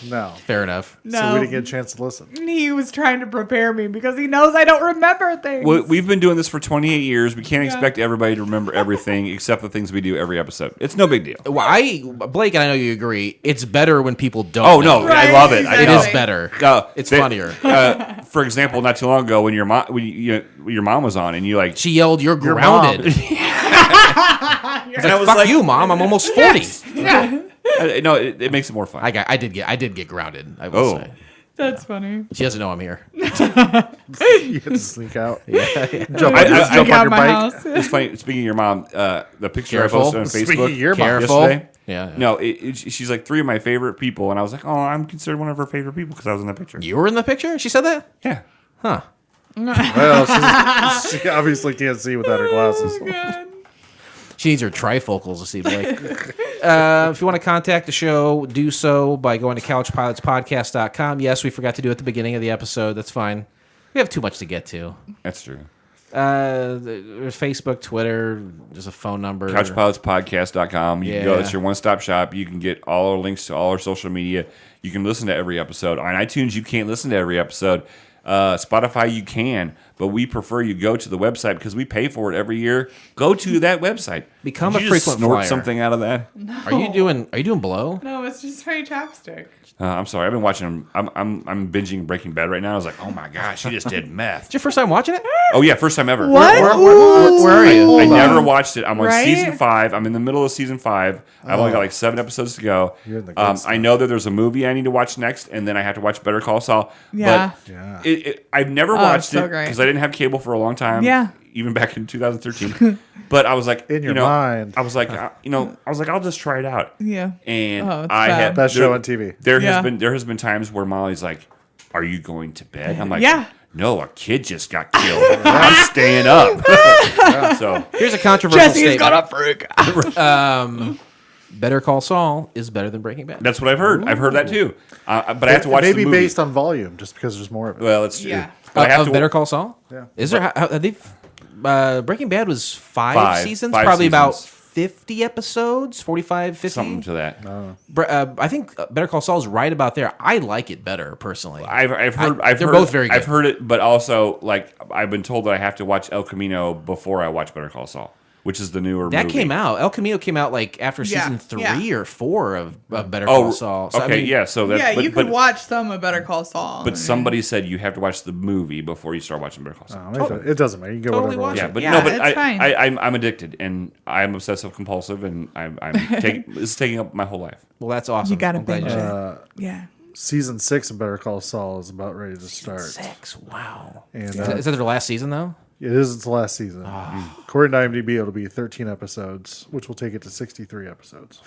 No. Fair enough. No. So we didn't get a chance to listen. He was trying to prepare me because he knows I don't remember things. We've been doing this for 28 years. We can't expect everybody to remember everything except the things we do every episode. It's no big deal. Well, Blake and I know you agree. It's better when people don't. Oh, know. no. Right, I love it. exactly. It is better. It's They- funnier. For example, not too long ago when your mom was on and you like, She yelled, "You're Your grounded." mom. It's like, fuck you, mom. I'm almost 40. no, it makes it more fun. I did get grounded. I will say. That's funny. She doesn't know I'm here. You had to sneak out. Jump I- on Sneak your out my bike. house. It's funny. Speaking of your mom, the picture Careful. I posted on Speaking Facebook of your mom. Careful. yesterday. Yeah. No, she's like 3 of my favorite people, and I was like, oh, I'm considered one of her favorite people because I was in that picture. You were in the picture? She said that? Yeah. Huh. Well, she obviously can't see without her glasses. She needs her trifocals to see Blake. If you want to contact the show, do so by going to couchpilotspodcast.com. Yes, we forgot to do it at the beginning of the episode. That's fine. We have too much to get to. That's true. There's Facebook, Twitter, there's a phone number. Couchpilotspodcast.com. You can go. Yeah. It's your one-stop shop. You can get all our links to all our social media. You can listen to every episode. On iTunes, you can't listen to every episode. Spotify, you can, but we prefer you go to the website because we pay for it every year. Go to that website. Become Did a you just frequent snort flyer. something out of that? Are you doing blow? No, it's just very chapstick. I'm sorry. I've been watching. I'm binging Breaking Bad right now. I was like, oh my gosh, she just did meth. It's your first time watching it? Oh yeah, first time ever. What? Where are you? I never watched it. I'm on Right? season 5. I'm in the middle of season 5. I've only got like 7 episodes to go. You're in the good I know that there's a movie I need to watch next, and then I have to watch Better Call Saul. Yeah. But Yeah. I've never it's watched so it great. because I didn't have cable for a long time. Yeah. Even back in 2013. But I was like, In your mind. I was like, I'll just try it out. Yeah. And Oh, it's I bad. had Best show on TV. There Yeah. has been times where Molly's like, "Are you going to bed?" I'm like, Yeah. No, a kid just got killed. I'm staying up. So Here's a controversial Jesse's statement. got a freak. Better Call Saul is better than Breaking Bad. that's what I've heard. I've heard that too. But I have to watch Maybe the movie. based on volume, just because there's more of it. Well, it's true. Yeah. But I have Of to Better Call Saul? Yeah. Is there? Have they? Breaking Bad was 5 5 seasons, 5 probably about seasons. 50 episodes, 45, 50. something to that. I think Better Call Saul is right about there. I like it better personally. I've heard. They're both very good. I've heard it, but also like I've been told that I have to watch El Camino before I watch Better Call Saul, which is the newer That movie. came out. El Camino came out like after Yeah, season 3 yeah. or 4 of Better Oh, Call Saul. So, okay, I mean, yeah. So that, Yeah, but, you but, could watch some of Better Call Saul. But somebody said you have to watch the movie before you start watching Better Call Saul. It doesn't matter. You can go Totally whatever. watch order. Yeah, it. but Yeah, no, but it's fine. I'm addicted and I'm obsessive compulsive and I'm it's taking up my whole life. well, that's awesome. You gotta I'm glad binge you it. said Yeah. Season 6 of Better Call Saul is about ready to start. 6. Wow. And Is that their last season though? it is its last season. Ah. According to IMDb, it'll be 13 episodes, which will take it to 63 episodes.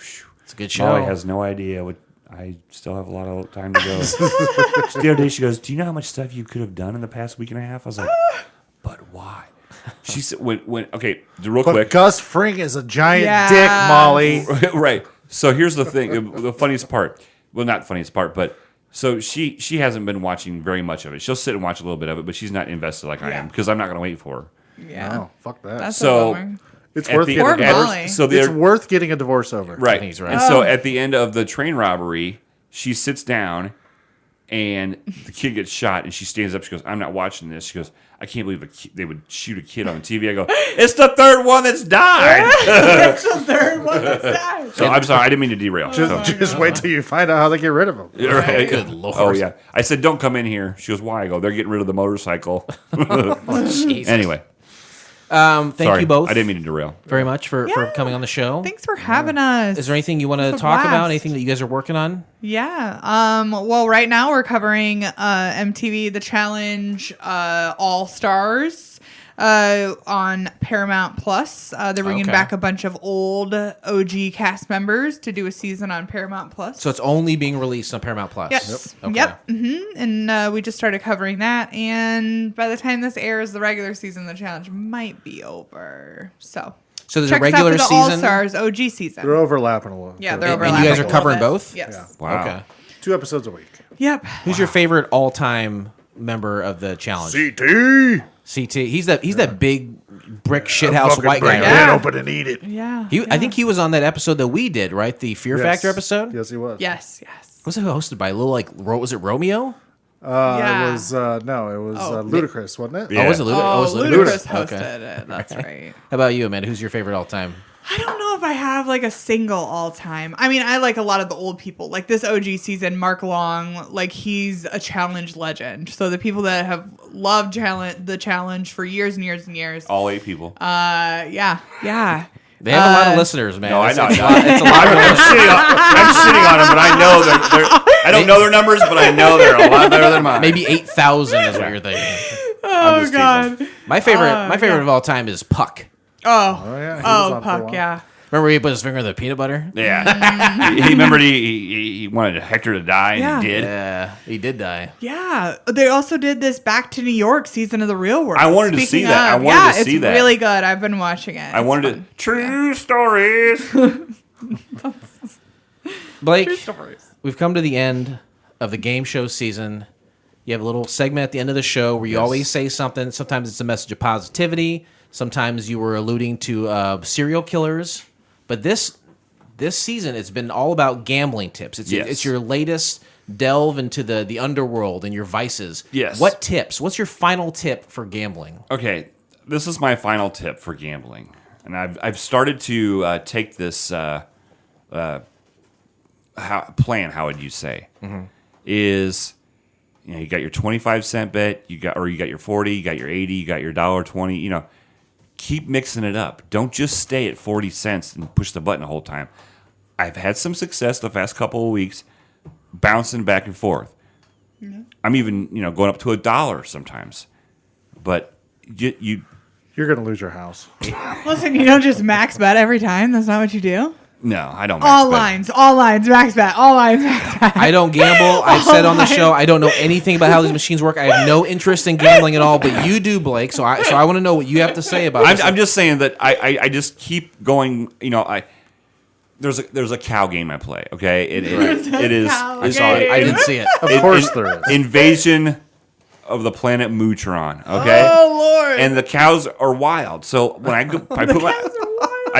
It's a good show. Molly has no idea what. I still have a lot of time to go. The other day she goes, "Do you know how much stuff you could have done in the past week and a half?" I was like, "But why?" She said when okay, real But quick. Gus Fring is a giant Yes. dick, Molly. Right. So here's the thing. The funniest part. Well, not funniest part, but so she hasn't been watching very much of it. She'll sit and watch a little bit of it, but she's not invested like I am because I'm not going to wait for her. Yeah. Oh, fuck that. That's So- a bummer. it's At worth the- getting Poor a divorce. Molly. So It's they're worth getting a divorce over. right. He's right. And so at the end of the train robbery, she sits down and the kid gets shot and she stands up. She goes, "I'm not watching this." She goes, "I can't believe they would shoot a kid on TV." I go, "It's the third one that's died." That's the third one that's died. So I'm sorry, I didn't mean to derail. Just wait till you find out how they get rid of him. Right. Good Lord. Oh yeah. I said, "Don't come in here." She goes, "Why?" I go, "They're getting rid of the motorcycle." Jesus. Anyway, Thank sorry. you both I didn't mean to derail. very much for coming on the show. Thanks for having us. Is there anything you want to It's a talk about? blast. Anything that you guys are working on? Yeah. Well, right now we're covering MTV The Challenge All Stars on Paramount Plus. They're bringing Okay. back a bunch of old OG cast members to do a season on Paramount Plus. So it's only being released on Paramount Plus. Yes. Okay. Yep. And we just started covering that. And by the time this airs, the regular season of The Challenge might be over. So So there's check a us out for regular the season. All Stars OG season. They're overlapping a little. Yeah, And they're you overlapping. guys are a little covering bit. both? Yes. Wow. Okay. 2 episodes a week. Yep. Who's your favorite all-time member of the challenge? CT. CT. He's that big brick shithouse Fucking white guy. break Right? it Yeah. open and eat it. Yeah. I think he was on that episode that we did, right? The Fear Yes. Factor episode. Yes, he was. Yes. Yes. Was it hosted by was it Romeo? Yeah. It was no, it was Oh. Ludacris, wasn't it? Yeah. Oh, was it Ludacris? Oh, it was Ludacris hosted Okay. it. That's right. How about you, Amanda? Who's your favorite all-time? I don't know if I have like a single all time. I mean, I like a lot of the old people. Like this OG season, Mark Long, like he's a challenge legend. So the people that have loved the challenge for years and years and years. All 8 people. Yeah. They have a lot of listeners, man. No, I know. It's a lot of I'm listeners. sitting on them, but I know they're I don't know their numbers, but I know they're a lot better than mine. Maybe 8,000 is what you're thinking. Oh just God. My favorite of all time is Puck. Oh. Oh yeah. He was Oh, on for a Puck. while. Yeah. Remember he put his finger in the peanut butter? Yeah. he remembered he wanted Hector to die, and Yeah. he did. Yeah, he did die. Yeah, they also did this Back to New York season of The Real World. I wanted to see Speaking that. I of, wanted to see it's that. really good. I've been watching it. I It's wanted fun. to. True stories. Blake, True stories. we've come to the end of the game show season. You have a little segment at the end of the show where you always say something. Sometimes it's a message of positivity. Sometimes you were alluding to serial killers. But this season, it's been all about gambling tips. Yes. It's your latest delve into the underworld and your vices. Yes. What tips? What's your final tip for gambling? Okay, this is my final tip for gambling, and I've started to take this plan. How would you say? Is you got your 25-cent bet, you got your 40, you got your 80, you got your $1.20. Keep mixing it up. Don't just stay at 40 cents and push the button the whole time. I've had some success the past couple of weeks, bouncing back and forth. I'm even going up to $1 sometimes, but you You're gonna lose your house. Listen, you don't just max bet every time. That's not what you do. no, I don't. All max bet. lines, max bet. All lines, max bet. I don't gamble. I've said on the show I don't know anything about how these machines work. I have no interest in gambling at all, but you do, Blake. So I want to know what you have to say about this. I'm just saying that I just keep going. There's a cow game I play. Okay, it is. cow I saw it. I didn't see it. Of course there is. Invasion of the planet Mutron. Okay, Oh Lord. and the cows are wild. So when I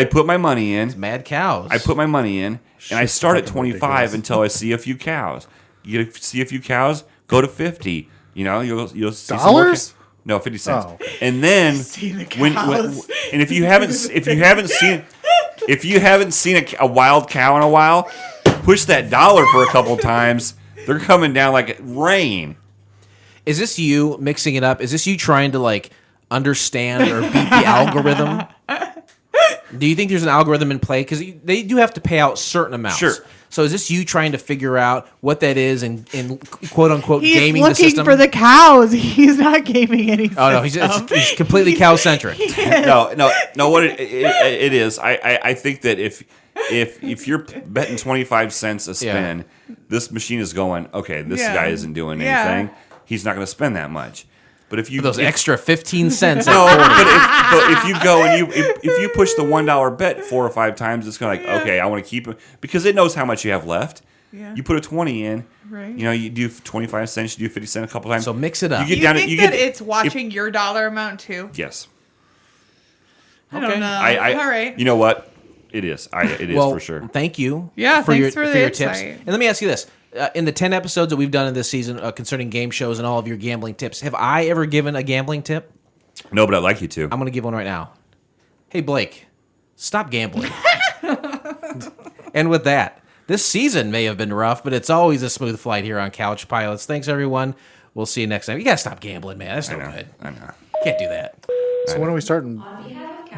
put my money in. Mad cows. I put my money in, and I start at fucking 25 ridiculous. until I see a few cows. You see a few cows, go to 50. You'll see some more Dollars? cows. No, 50 cents. Oh. And then See the when cows. and if you haven't seen a wild cow in a while, push that dollar for a couple times. They're coming down like rain. Is this you mixing it up? Is this you trying to understand or beat the algorithm? Do you think there's an algorithm in play? Because they do have to pay out certain amounts. Sure. So is this you trying to figure out what that is and quote unquote He's gaming the looking system? for the cows. He's not gaming any. Oh no, he's completely cow centric. No. What it is, I think that if you're betting 25 cents a spin, this machine is going, okay, this Yeah. guy isn't doing Yeah. anything. He's not going to spend that much. But if you those extra 15 cents. no, but if you go and if you push the $1 bet 4 or 5 times, it's kind of like okay, I want to keep it because it knows how much you have left. Yeah. You put a 20 in, Right. you know, you do 25 cents, you do 50 cents a couple times. So mix it up. Do you think that it's watching your dollar amount too? Yes. I don't know. All right. You know what? It is. It is for sure. Thank you. Yeah, for thanks your for the your tips. insight. And let me ask you this: in the 10 episodes that we've done in this season concerning game shows and all of your gambling tips, have I ever given a gambling tip? No, but I'd like you to. I'm going to give one right now. Hey Blake, stop gambling. And with that, this season may have been rough, but it's always a smooth flight here on Couch Pilots. Thanks everyone. We'll see you next time. You gotta stop gambling, man. That's no good. I know. Can't do that. So when are we starting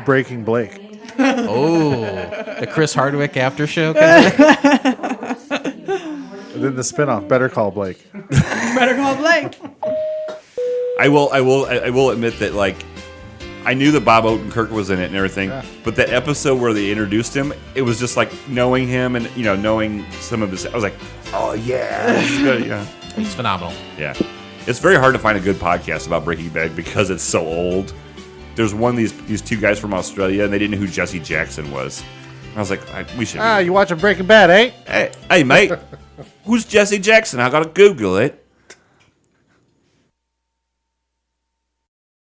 Breaking Blake? Oh, the Chris Hardwick after show. And then the spinoff, Better Call Blake. Better call Blake. I will admit that like I knew that Bob Odenkirk was in it and everything, but that episode where they introduced him, it was just like knowing him and knowing some of his. I was like, oh yeah, this is good. Yeah, He's phenomenal. yeah. It's very hard to find a good podcast about Breaking Bad because it's so old. There's one of these 2 guys from Australia and they didn't know who Jesse Jackson was. I was like, we should. You watching Breaking Bad, eh? Hey, mate, who's Jesse Jackson? I gotta Google it.